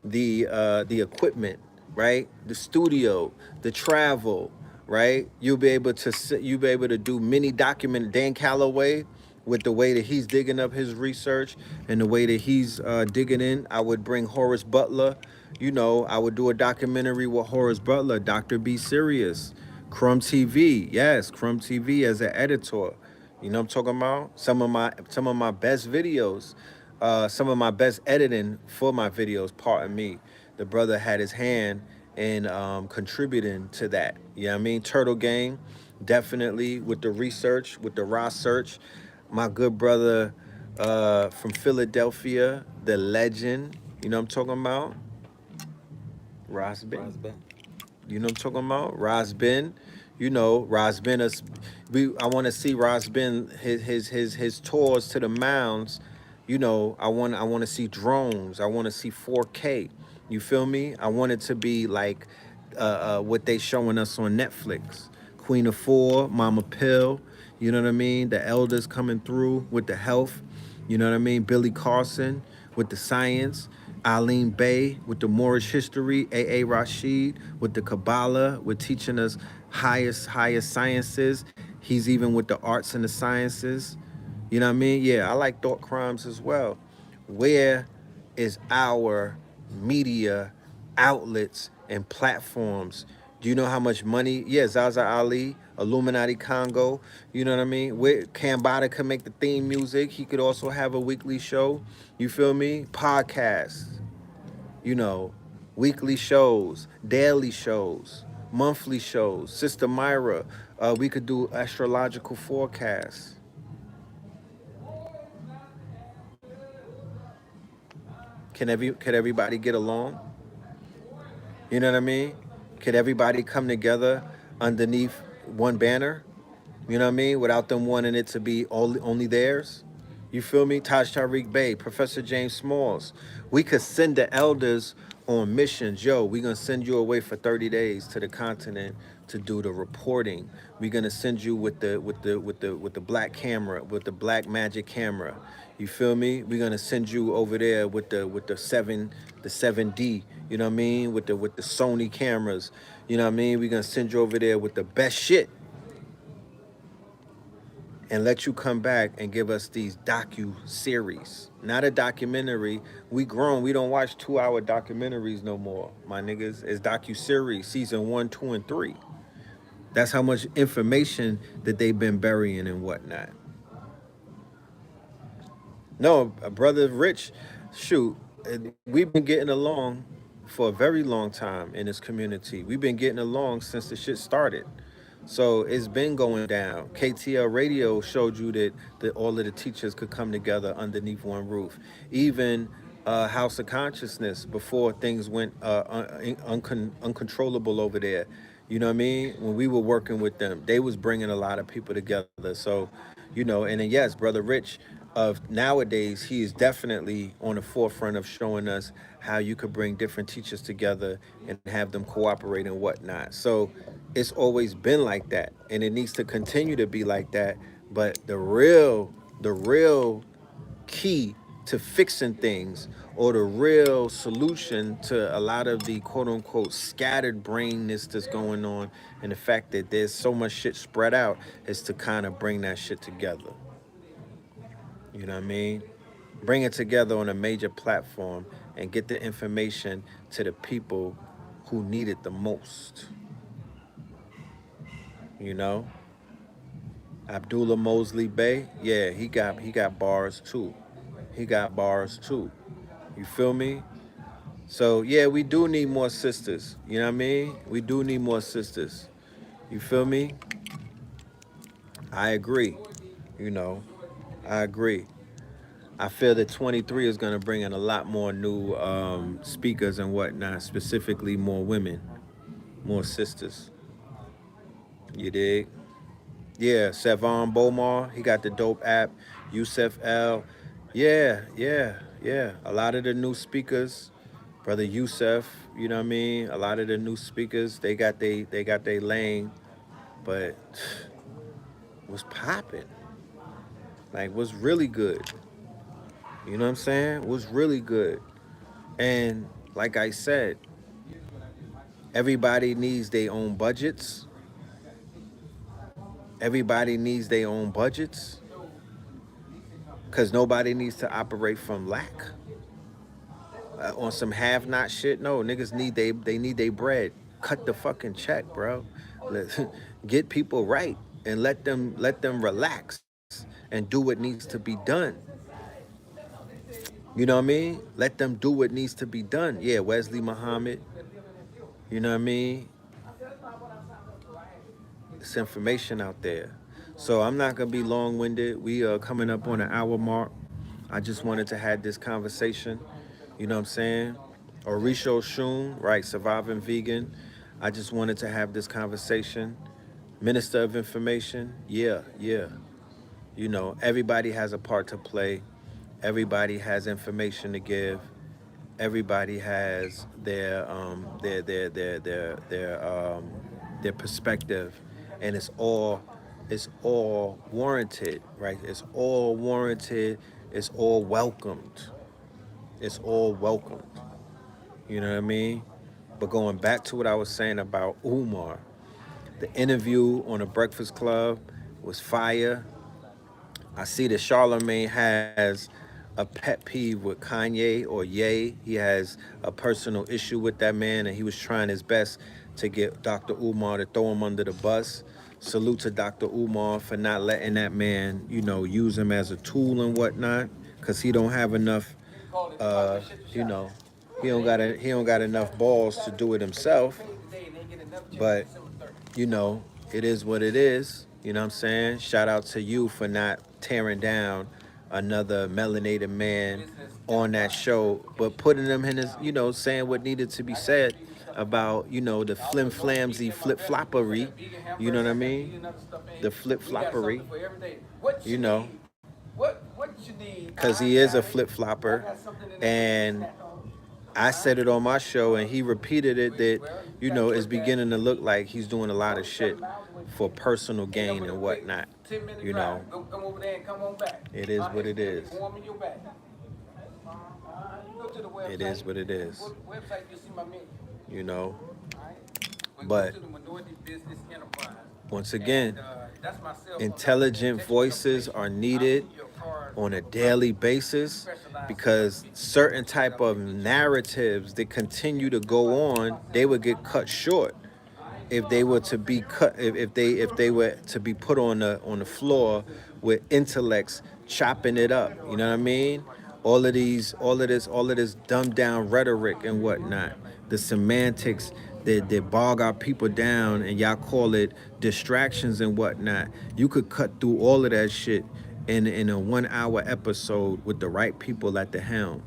the equipment, right? The studio, the travel, right? You'll be able to do mini document Dan Calloway with the way that he's digging up his research and the way that he's digging in. I would bring Horace Butler. You know, I would do a documentary with Horace Butler, Dr. B. Serious, Crumb TV. Yes, Crumb TV as an editor. You know what I'm talking about? Some of my best videos, some of my best editing for my videos. Pardon me. The brother had his hand in contributing to that. You know what I mean? Turtle Gang, definitely with the research, with the raw search. My good brother from Philadelphia, the legend. You know what I'm talking about? Rosby. You know what I'm talking about? Rasbin. You know, Rasbin is I wanna see Rasbin his tours to the mounds. You know, I wanna see drones. I wanna see 4K. You feel me? I want it to be like what they showing us on Netflix. Queen of Four, Mama Pill, you know what I mean? The elders coming through with the health, you know what I mean? Billy Carson with the science, Eileen Bay with the Moorish history, A. Rashid with the Kabbalah, with teaching us highest sciences. He's even with the arts and the sciences. You know what I mean? Yeah, I like thought crimes as well. Where is our media outlets and platforms? Do you know how much money? Yeah, Zaza Ali, Illuminati Congo. You know what I mean? Where Kambada could make the theme music. He could also have a weekly show. You feel me? Podcasts. You know, weekly shows, daily shows, monthly shows. Sister Myra, we could do astrological forecasts. Could everybody get along? You know what I mean? Could everybody come together underneath one banner? You know what I mean? Without them wanting it to be only theirs. You feel me? Taj Tariq Bey, Professor James Smalls. We could send the elders on missions. Yo, we gonna send you away for 30 days to the continent to do the reporting. We gonna send you with the black camera, with the black magic camera. You feel me? We gonna send you over there with the 7D. You know what I mean? With the Sony cameras. You know what I mean? We gonna send you over there with the best shit and let you come back and give us these docu-series. Not a documentary. We grown. We don't watch 2-hour documentaries no more, my niggas. It's docu-series, season 1, 2, and 3. That's how much information that they've been burying and whatnot. No, brother Rich, shoot, we've been getting along for a very long time in this community. We've been getting along since the shit started. So it's been going down. KTL Radio showed you that all of the teachers could come together underneath one roof. Even House of Consciousness, before things went uncontrollable over there. You know what I mean? When we were working with them, they was bringing a lot of people together. So, you know, and then yes, Brother Rich of nowadays, he is definitely on the forefront of showing us how you could bring different teachers together and have them cooperate and whatnot. So it's always been like that, and it needs to continue to be like that. But the real key to fixing things, or the real solution to a lot of the quote unquote scattered brainness that's going on, and the fact that there's so much shit spread out, is to kind of bring that shit together. You know what I mean? Bring it together on a major platform and get the information to the people who need it the most. You know? Abdullah Mosley Bey, yeah, he got bars too. He got bars too. You feel me? So yeah, we do need more sisters. You know what I mean? We do need more sisters. You feel me? I agree. You know, I agree. I feel that 23 is going to bring in a lot more new speakers and whatnot, specifically more women, more sisters. You dig? Yeah, Savon Bomar, he got the dope app. Yusef L. Yeah. A lot of the new speakers, brother Yusef, you know what I mean? A lot of the new speakers, they got they lane, but was popping. Like was really good. You know what I'm saying? Was really good. And like I said, everybody needs their own budgets. Everybody needs their own budgets because nobody needs to operate from lack. On some have not shit. No, niggas they need their bread. Cut the fucking check, bro. Get people right and let them relax and do what needs to be done. You know what I mean? Let them do what needs to be done. Yeah, Wesley Muhammad. You know what I mean? It's information out there. So I'm not gonna be long-winded. We are coming up on an hour mark. I just wanted to have this conversation. You know what I'm saying? Orisho Shun, right? Surviving vegan. I just wanted to have this conversation. Minister of Information. Yeah. You know, everybody has a part to play. Everybody has information to give. Everybody has their perspective, and it's all warranted, right? It's all warranted. It's all welcomed. It's all welcomed. You know what I mean? But going back to what I was saying about Umar, the interview on the Breakfast Club was fire. I see that Charlemagne has a pet peeve with Kanye or Ye. He has a personal issue with that man, and he was trying his best to get Dr. Umar to throw him under the bus. Salute to Dr. Umar for not letting that man, use him as a tool and whatnot, because he don't have enough, uh, you know, he don't got enough balls to do it himself. But you know, it is what it is. You know what I'm saying? Shout out to you for not tearing down another melanated man on that show, but putting them in his, saying what needed to be said about, the flim flamsy flip floppery. You know what I mean? The flip floppery, you know, because he is a flip flopper. And I said it on my show, and he repeated it that, it's beginning to look like he's doing a lot of shit for personal gain and whatnot. You know, it is what it is. It is what it is. You know, but once again, intelligent voices are needed on a daily basis, because certain type of narratives that continue to go on, they would get cut short if they were to be cut, if they were to be put on the floor with intellects chopping it up. You know what I mean? All of this dumbed down rhetoric and whatnot, the semantics that bog our people down, and y'all call it distractions and whatnot. You could cut through all of that shit in a 1 hour episode with the right people at the helm.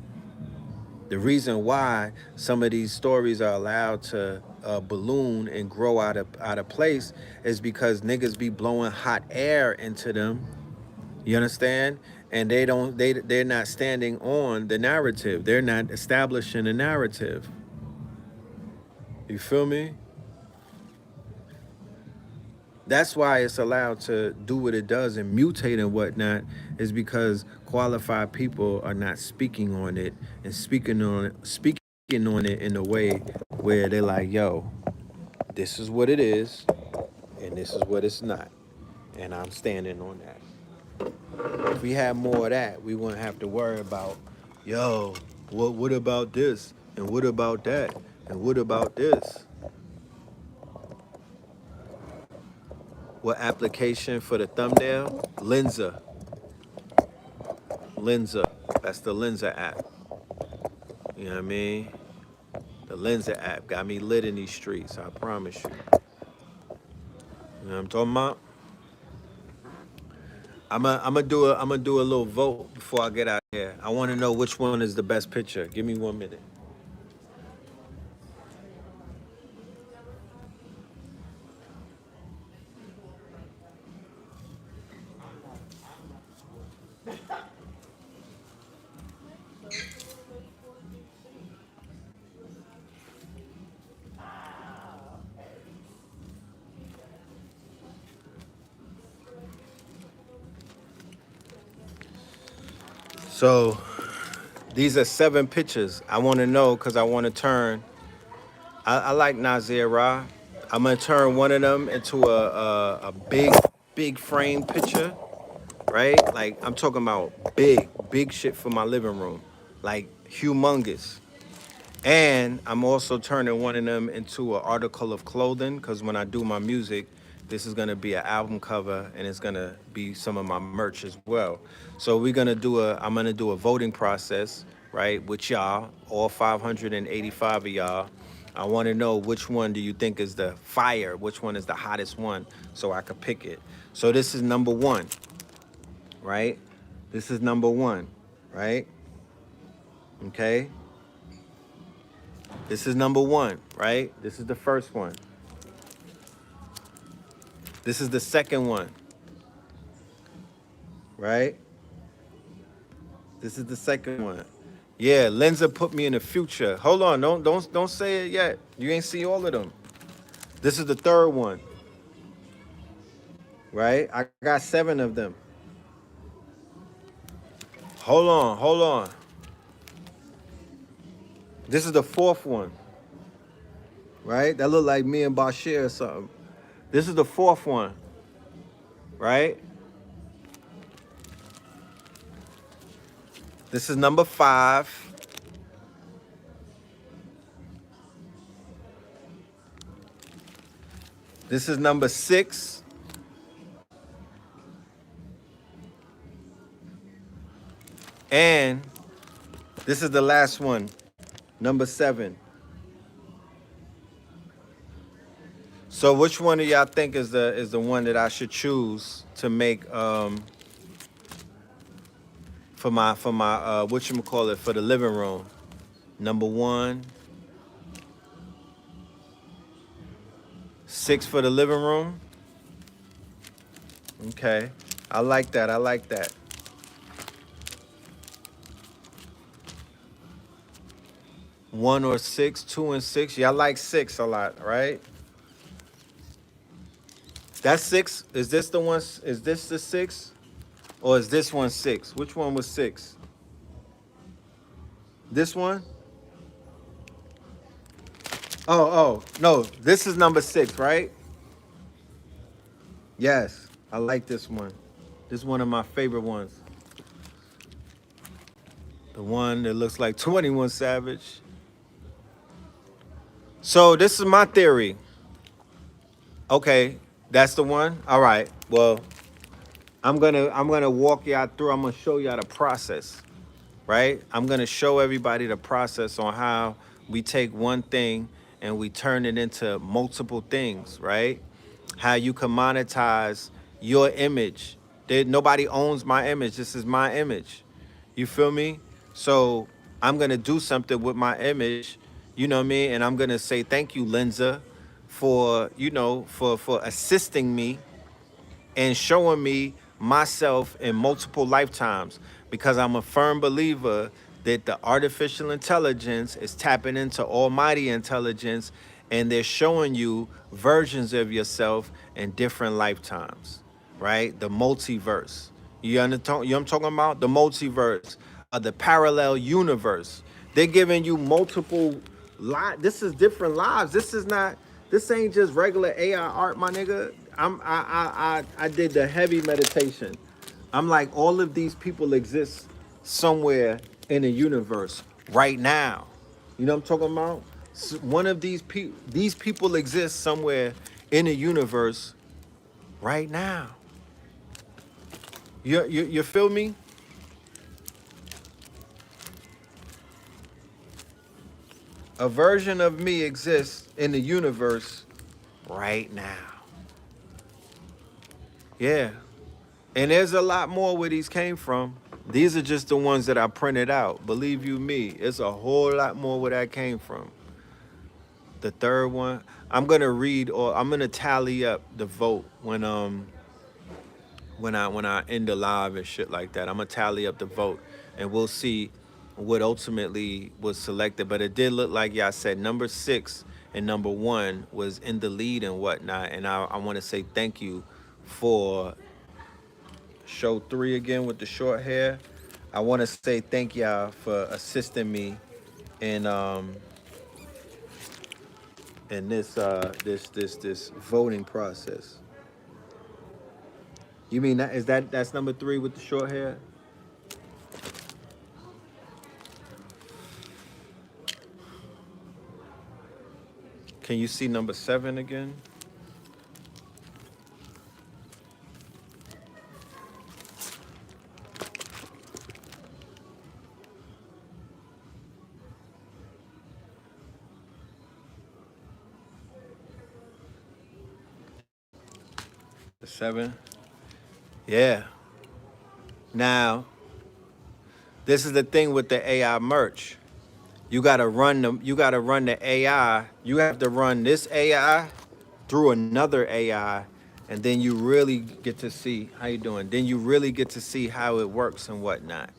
The reason why some of these stories are allowed to balloon and grow out of place is because niggas be blowing hot air into them. You understand? And they're not standing on the narrative. They're not establishing a narrative. You feel me? That's why it's allowed to do what it does and mutate and whatnot, is because qualified people are not speaking on it and speaking on it in a way where they're like, yo, this is what it is and this is what it's not. And I'm standing on that. If we had more of that, we wouldn't have to worry about, yo, what about this? And what about that? And what about this? What application for the thumbnail? Lenza. That's the Lenza app. You know what I mean? The Lensa app got me lit in these streets. I promise you. You know what I'm talking about? I'm gonna do a little vote before I get out here. I want to know which one is the best picture. Give me 1 minute. So these are 7 pictures. I want to know because I want to turn. I like Nazir Ra. I'm gonna turn one of them into a big frame picture, right? Like I'm talking about big shit for my living room, like humongous. And I'm also turning one of them into an article of clothing because when I do my music, this is gonna be an album cover and it's gonna be some of my merch as well. So I'm gonna do a voting process, right, with y'all, all 585 of y'all. I wanna know which one do you think is the fire, which one is the hottest one, so I could pick it. So this is number 1, right? This is number 1, right? Okay. This is number 1, right? This is the first one. This is the second one, right? This is the second one. Yeah, Lenza put me in the future. Hold on, don't say it yet. You ain't see all of them. This is the third one, right? I got 7 of them. Hold on. This is the fourth one, right? That look like me and Bashir or something. This is the fourth one, right? This is number 5. This is number 6. And this is the last one, number 7. So which one of y'all think is the one that I should choose to make for my whatchamacallit for the living room? Number 1, 6 for the living room. Okay. I like that. I like that. One or 6, 2 and 6. Y'all like 6 a lot, right? That's 6. Is this the one? Is this the 6? Or is this one 6? Which one was 6? This one? Oh, no. This is number 6, right? Yes. I like this one. This is one of my favorite ones. The one that looks like 21 Savage. So this is my theory. Okay, that's the one. All right. Well, I'm gonna walk y'all through. I'm gonna show y'all the process, right? I'm gonna show everybody the process on how we take one thing and we turn it into multiple things, right? How you can monetize your image. Nobody owns my image. This is my image. You feel me? So I'm gonna do something with my image, you know what I mean? And I'm gonna say thank you, Lenza, for for assisting me and showing me myself in multiple lifetimes, because I'm a firm believer that the artificial intelligence is tapping into almighty intelligence, and they're showing you versions of yourself in different lifetimes, right? The multiverse. You understand? You know what I'm talking about? The multiverse, the parallel universe. They're giving you multiple lives. This is different lives. This ain't just regular AI art, my nigga. I did the heavy meditation. I'm like, all of these people exist somewhere in the universe right now. You know what I'm talking about? One of these people exist somewhere in the universe right now. You feel me? A version of me exists in the universe right now. Yeah. And there's a lot more where these came from. These are just the ones that I printed out. Believe you me, it's a whole lot more where that came from. The third one, I'm gonna read or I'm gonna tally up the vote when I end the live and shit like that. I'm gonna tally up the vote and we'll see what ultimately was selected. But it did look like y'all said number 6 and number 1 was in the lead and whatnot. And I want to say thank you for show 3 again with the short hair. I want to say thank y'all for assisting me in this voting process. You mean that's number 3 with the short hair? Can you see number 7 again? The 7? Yeah. Now, this is the thing with the AI merch. You gotta run the AI. You have to run this AI through another AI, and then you really get to see how you doing. Then you really get to see how it works and whatnot.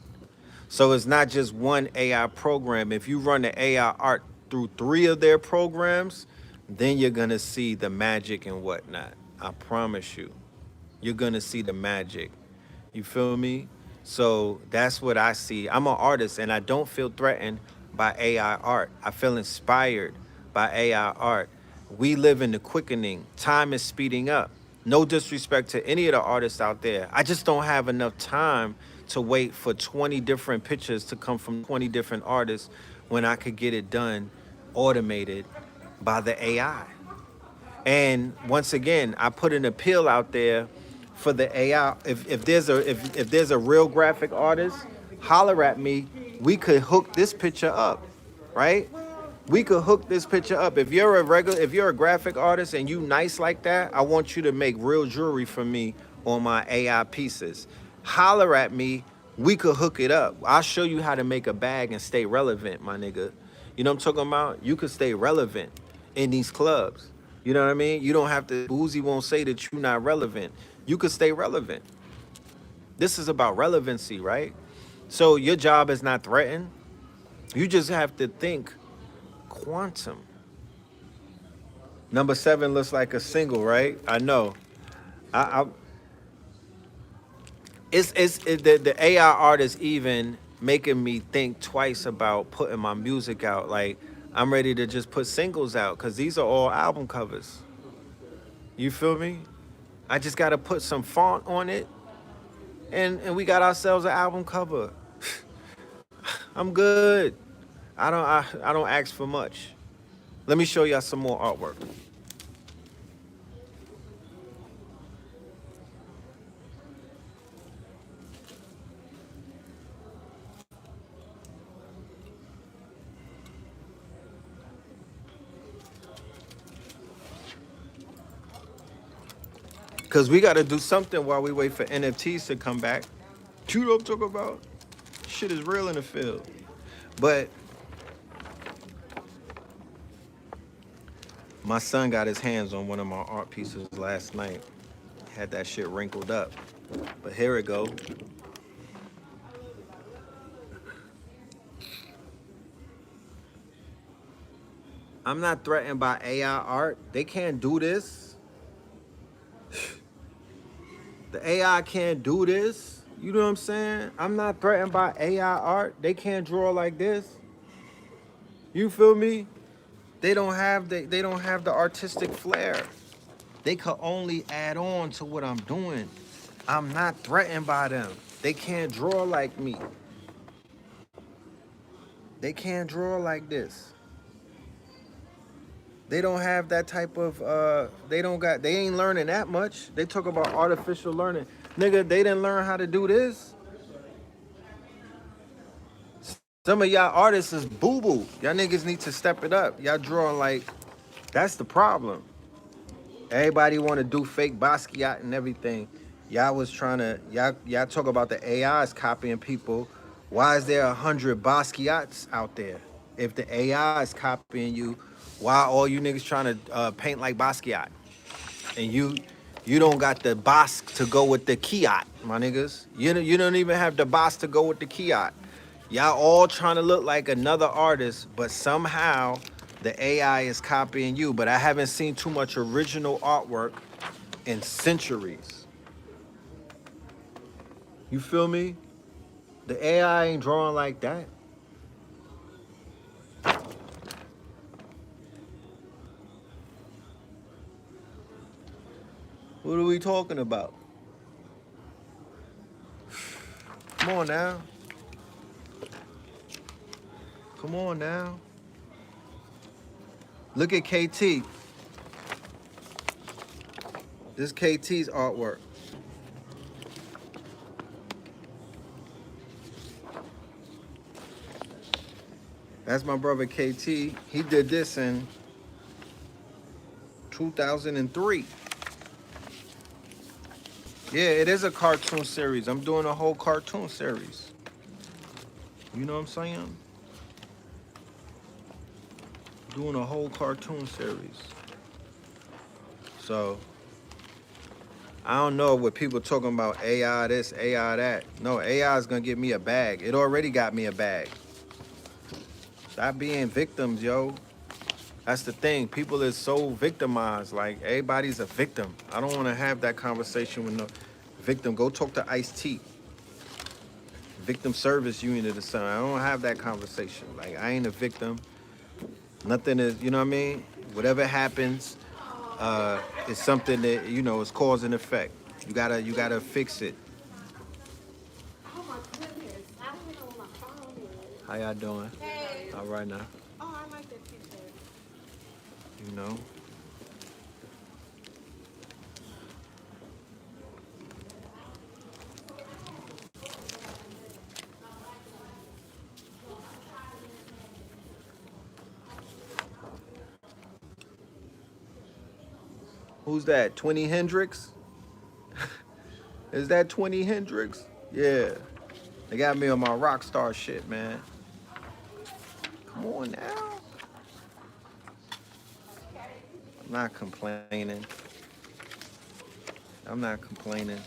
So it's not just one AI program. If you run the AI art through 3 of their programs, then you're gonna see the magic and whatnot. I promise you, you're gonna see the magic. You feel me? So that's what I see. I'm an artist and I don't feel threatened by AI art. I feel inspired by AI art. We live in the quickening. Time is speeding up. No disrespect to any of the artists out there. I just don't have enough time to wait for 20 different pictures to come from 20 different artists when I could get it done automated by the AI. And once again, I put an appeal out there for the AI. If there's a real graphic artist, holler at me. We could hook this picture up, right? We could hook this picture up. If you're a graphic artist and you nice like that, I want you to make real jewelry for me on my AI pieces. Holler at me. We could hook it up. I'll show you how to make a bag and stay relevant, my nigga. You know what I'm talking about? You could stay relevant in these clubs. You know what I mean? You don't have to, Boozy won't say that you're not relevant. You could stay relevant. This is about relevancy, right? So your job is not threatened. You just have to think quantum. Number 7 looks like a single, right? I know. The AI art is even making me think twice about putting my music out. Like, I'm ready to just put singles out because these are all album covers. You feel me? I just got to put some font on it and we got ourselves an album cover. I'm good. I don't ask for much. Let me show y'all some more artwork. Because we got to do something while we wait for NFTs to come back. You know what I'm talking about? Shit is real in the field. But my son got his hands on one of my art pieces last night. Had that shit wrinkled up. But here it go. I'm not threatened by AI art. They can't do this. The AI can't do this. You know what I'm saying? I'm not threatened by AI art. They can't draw like this. You feel me? They don't have the artistic flair. They could only add on to what I'm doing. I'm not threatened by them. They can't draw like me. They can't draw like this. They don't have that type of they ain't learning that much. They talk about artificial learning. Nigga, they didn't learn how to do this. Some of y'all artists is boo-boo. Y'all niggas need to step it up. Y'all drawing like, that's the problem. Everybody want to do fake Basquiat and everything. Y'all was trying to, y'all talk about the AIs copying people. Why is there 100 Basquiats out there? If the AI is copying you, why all you niggas trying to paint like Basquiat? And you don't got the Basque to go with the Kiat, my niggas. You don't even have the Basque to go with the Kiat. Y'all all trying to look like another artist, but somehow the AI is copying you. But I haven't seen too much original artwork in centuries. You feel me? The AI ain't drawing like that. What are we talking about? Come on now. Come on now. Look at KT. This KT's artwork. That's my brother KT. He did this in 2003. Yeah, it is a cartoon series. I'm doing a whole cartoon series. You know what I'm saying? Doing a whole cartoon series. So, I don't know what people talking about AI this, AI that. No, AI is gonna get me a bag. It already got me a bag. Stop being victims, yo. That's the thing. People is so victimized. Like, everybody's a victim. I don't want to have that conversation with no victim. Go talk to Ice-T. Victim service unit or something. I don't have that conversation. Like, I ain't a victim. Nothing is, you know what I mean? Whatever happens is something that, you know, is cause and effect. You gotta fix it. Oh my goodness. I don't even know where my phone is. How y'all doing? Hey. All right now. Oh, I like that picture. You know? Who's that? 20 Hendrix? Is that 20 Hendrix? Yeah. They got me on my rock star shit, man. Come on now. I'm not complaining. I'm not complaining.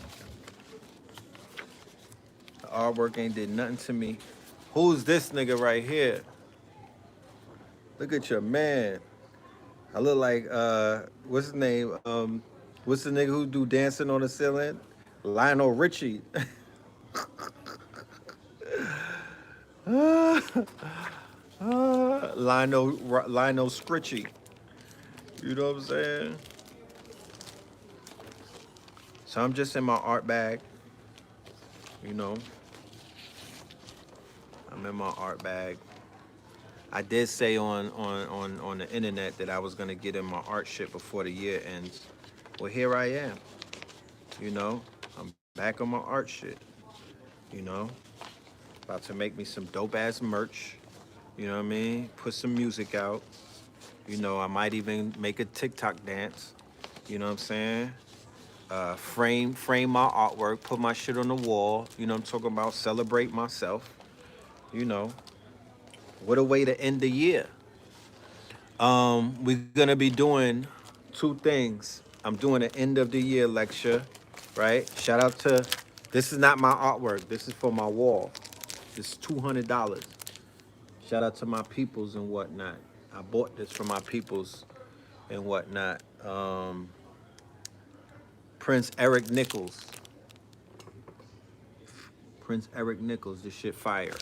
The artwork ain't did nothing to me. Who's this nigga right here? Look at your man. I look like what's his name? What's the nigga who do dancing on the ceiling? Lionel Richie. Lionel Scritchy. You know what I'm saying? So I'm just in my art bag. You know. I'm in my art bag. I did say on the internet that I was gonna get in my art shit before the year ends. Well, here I am. You know, I'm back on my art shit. You know, about to make me some dope ass merch. You know what I mean? Put some music out. You know, I might even make a TikTok dance. You know what I'm saying? Frame my artwork, put my shit on the wall. You know what I'm talking about? Celebrate myself. You know, what a way to end the year. We're gonna be doing two things. I'm doing an end of the year lecture, right? Shout out to, this is not my artwork. This is for my wall. This is $200. Shout out to my peoples and whatnot. I bought this for my peoples and whatnot. Prince Eric Nichols. Prince Eric Nichols, this shit fire.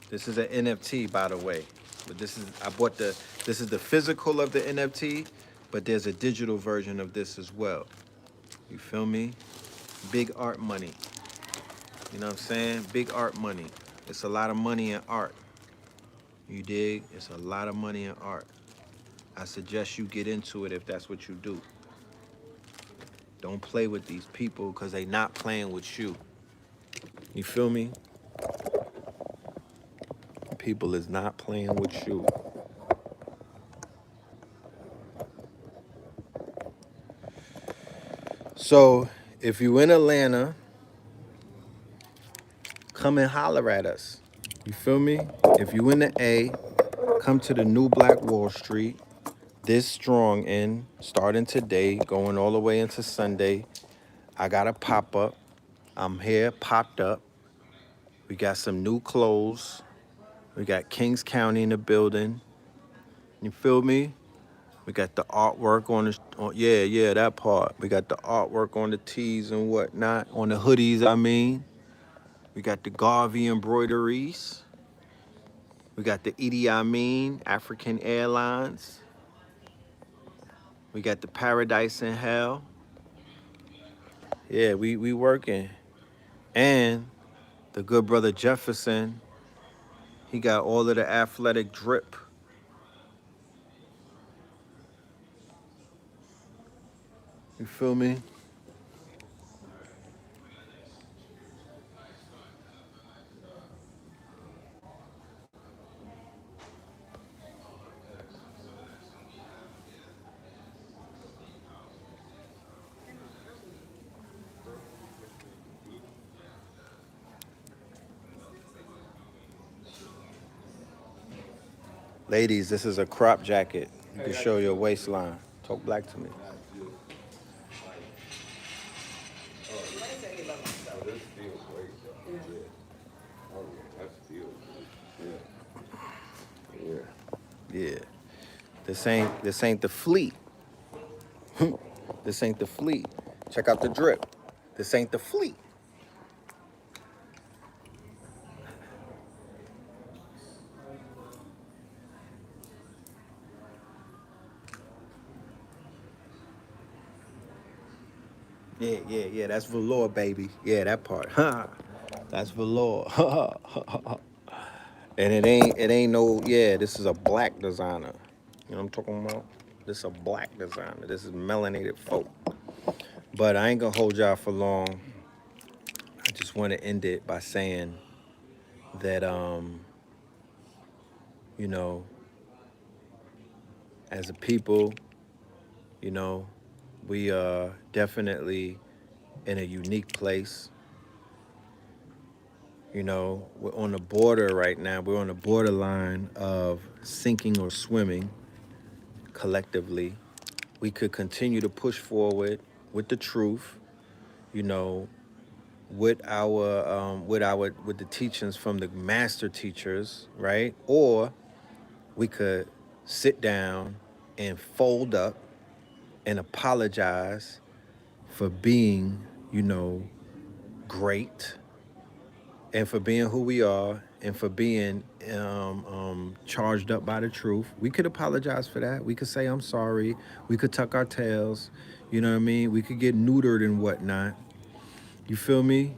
This is an NFT, by the way. But this is, this is the physical of the NFT, but there's a digital version of this as well. You feel me? Big art money. You know what I'm saying? Big art money. It's a lot of money in art. You dig? It's a lot of money in art. I suggest you get into it if that's what you do. Don't play with these people because they not playing with you. You feel me? people is not playing with you. So if you in Atlanta, come and holler at us. You feel me? If you in the A, come to the new Black Wall Street. This strong in starting today, going all the way into Sunday. I got a pop-up. I'm here, popped up. We got some new clothes. We got Kings County in the building. You feel me? We got the artwork on the, yeah, that part. We got the artwork on the tees and whatnot, on the hoodies, I mean. We got the Garvey embroideries. We got the Idi Amin, African Airlines. We got the Paradise in Hell. Yeah, we working. And the good brother Jefferson, he got all of the athletic drip. You feel me? Ladies, this is a crop jacket. You can show your waistline. Talk black to me. Yeah. This ain't the fleet. This ain't the fleet. Check out the drip. This ain't the fleet. Yeah. That's velour, baby. Yeah, that part. That's velour. And it ain't no, yeah, this is a black designer. You know what I'm talking about? This is a black designer. This is melanated folk. But I ain't gonna hold y'all for long. I just want to end it by saying that you know, as a people, you know, we are definitely in a unique place. You know, we're on the border right now. We're on the borderline of sinking or swimming collectively. We could continue to push forward with the truth, you know, with with the teachings from the master teachers, right? Or we could sit down and fold up and apologize for being, you know, great, and for being who we are, and for being charged up by the truth. We could apologize for that. We could say, I'm sorry. We could tuck our tails. You know what I mean? We could get neutered and whatnot. You feel me?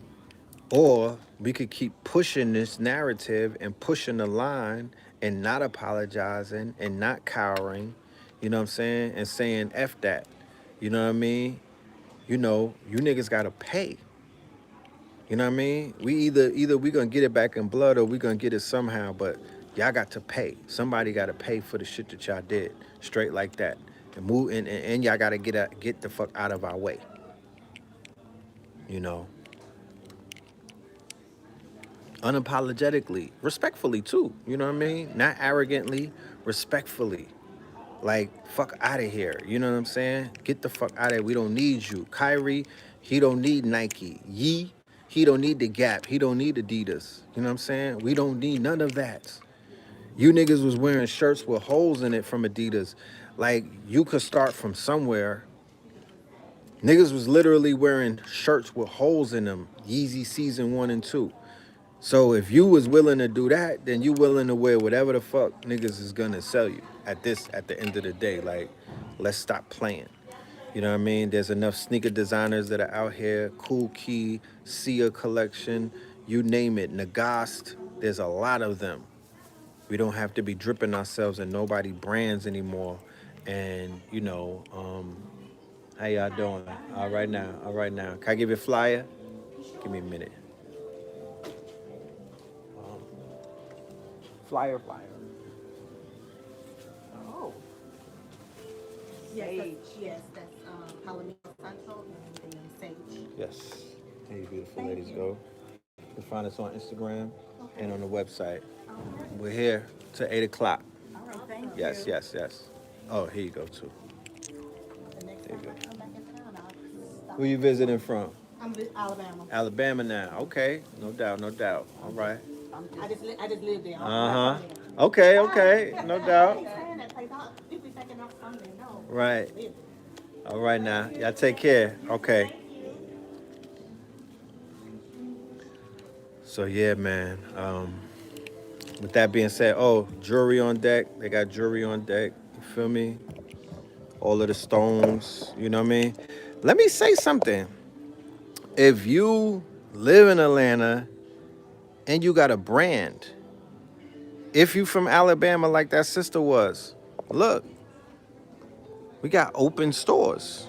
Or we could keep pushing this narrative and pushing the line and not apologizing and not cowering, you know what I'm saying? And saying F that. You know what I mean? You know, you niggas gotta pay. You know what I mean? We either we gonna get it back in blood or we gonna get it somehow, but y'all got to pay. Somebody gotta pay for the shit that y'all did. Straight like that. And move and y'all gotta get the fuck out of our way. You know. Unapologetically, respectfully too. You know what I mean? Not arrogantly, respectfully. Like, fuck out of here. You know what I'm saying? Get the fuck out of here. We don't need you. Kyrie, he don't need Nike. Yee, he don't need the Gap. He don't need Adidas. You know what I'm saying? We don't need none of that. You niggas was wearing shirts with holes in it from Adidas. Like, you could start from somewhere. Niggas was literally wearing shirts with holes in them. Yeezy season 1 and 2. So if you was willing to do that, then you willing to wear whatever the fuck niggas is gonna sell you at the end of the day. Like, let's stop playing. You know what I mean? There's enough sneaker designers that are out here. Cool Key, Sia Collection, you name it. Nagast, there's a lot of them. We don't have to be dripping ourselves in nobody brands anymore. And, you know, how y'all doing? All right now. Can I give you a flyer? Give me a minute. Flyer. Oh. Yes, that's Palomino Santo and then Sage. Yes. There you beautiful ladies go. You can find us on Instagram and on the website. Okay. We're here till 8 o'clock. All right, thank you. Yes. Oh, here you go too. The next There you time go. I come back in town, I'll stop. Who you visiting from? I'm in Alabama. Alabama now. Okay. No doubt. All right. I just live there. Uh-huh. Okay. No doubt. I ain't saying that place. If we taking off Sunday, no. Right. All right now. Y'all take care. Okay. So yeah, man. With that being said, jewelry on deck. They got jewelry on deck. You feel me? All of the stones. You know what I mean? Let me say something. If you live in Atlanta and you got a brand, if you from Alabama like that sister was, look, we got open stores.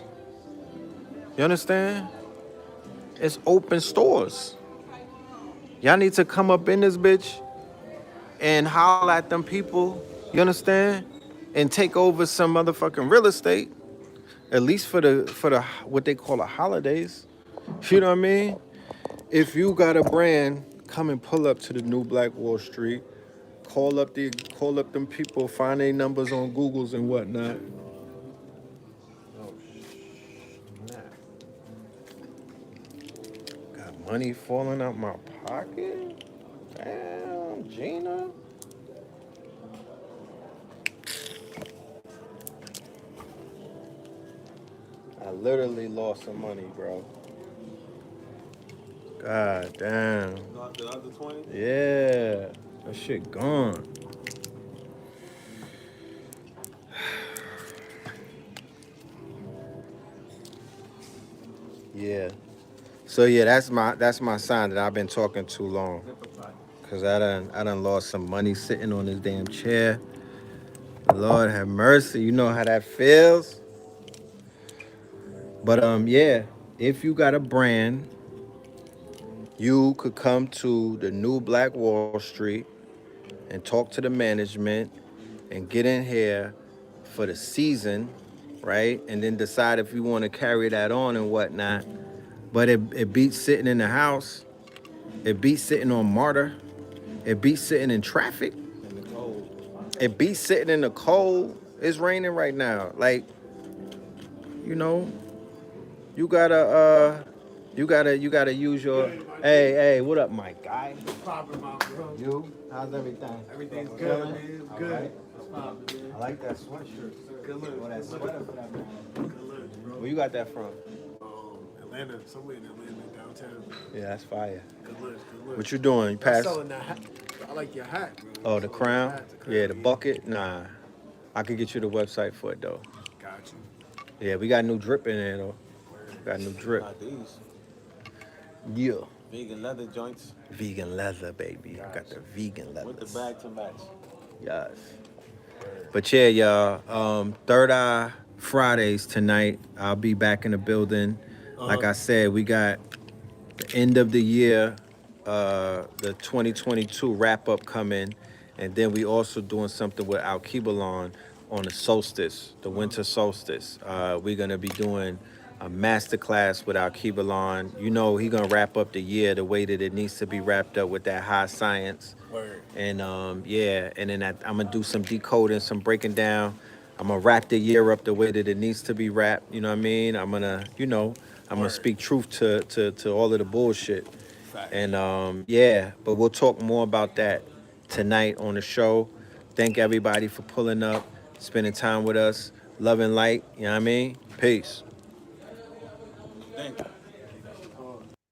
You understand? It's open stores. Y'all need to come up in this bitch and holler at them people, you understand? And take over some motherfucking real estate, at least for the what they call the holidays. You know what I mean? If you got a brand, come and pull up to the New Black Wall Street. Call up them people, find their numbers on Googles and whatnot. Oh snap. Got money falling out my pocket? Damn, Gina. I literally lost some money, bro. God damn. The other 20? Yeah. That shit gone. Yeah. So yeah, that's my sign that I've been talking too long. Cause I done lost some money sitting on this damn chair. Lord have mercy. You know how that feels. But yeah, if you got a brand, you could come to the New Black Wall Street and talk to the management and get in here for the season, right? And then decide if you want to carry that on and whatnot. But it beats sitting in the house. It beats sitting on Martyr. It beats sitting in traffic. In the cold. It beats sitting in the cold. It's raining right now. Like, you know, you gotta use your. Hey, what up, my guy? Popping my bro. You? How's everything? Everything's good, Chilling? man. All Good. right. What's poppin', man? I like that sweatshirt. Good look. Or that sweater for that matter. Good look, bro. Where you got that from? Atlanta, somewhere in Atlanta, downtown. Yeah, that's fire. Good look. What you doing? You I'm pass? selling that hat. I like your hat, bro. Oh, the Selling crown? hat, Yeah, the bucket? Nah. I could get you the website for it, though. Got you. Yeah, we got new drip in there, though. Got new drip. Not these. Yeah. Vegan leather joints Vegan leather, baby. I got the vegan leather. with the bag to match. Yes. But yeah, y'all. Third Eye Fridays tonight. I'll be back in the building. Like I said, we got the end of the year, the 2022 wrap up coming, and then we also doing something with Alkebalon on the solstice, the winter solstice. We're gonna be doing a masterclass with Alkebalon. You know, he gonna wrap up the year the way that it needs to be wrapped up with that high science. Word. And yeah, and then I'm gonna do some decoding, some breaking down. I'm gonna wrap the year up the way that it needs to be wrapped. You know what I mean? I'm gonna, I'm gonna speak truth to all of the bullshit. Fact. And yeah, but we'll talk more about that tonight on the show. Thank everybody for pulling up, spending time with us. Love and light. You know what I mean? Peace. Thank you.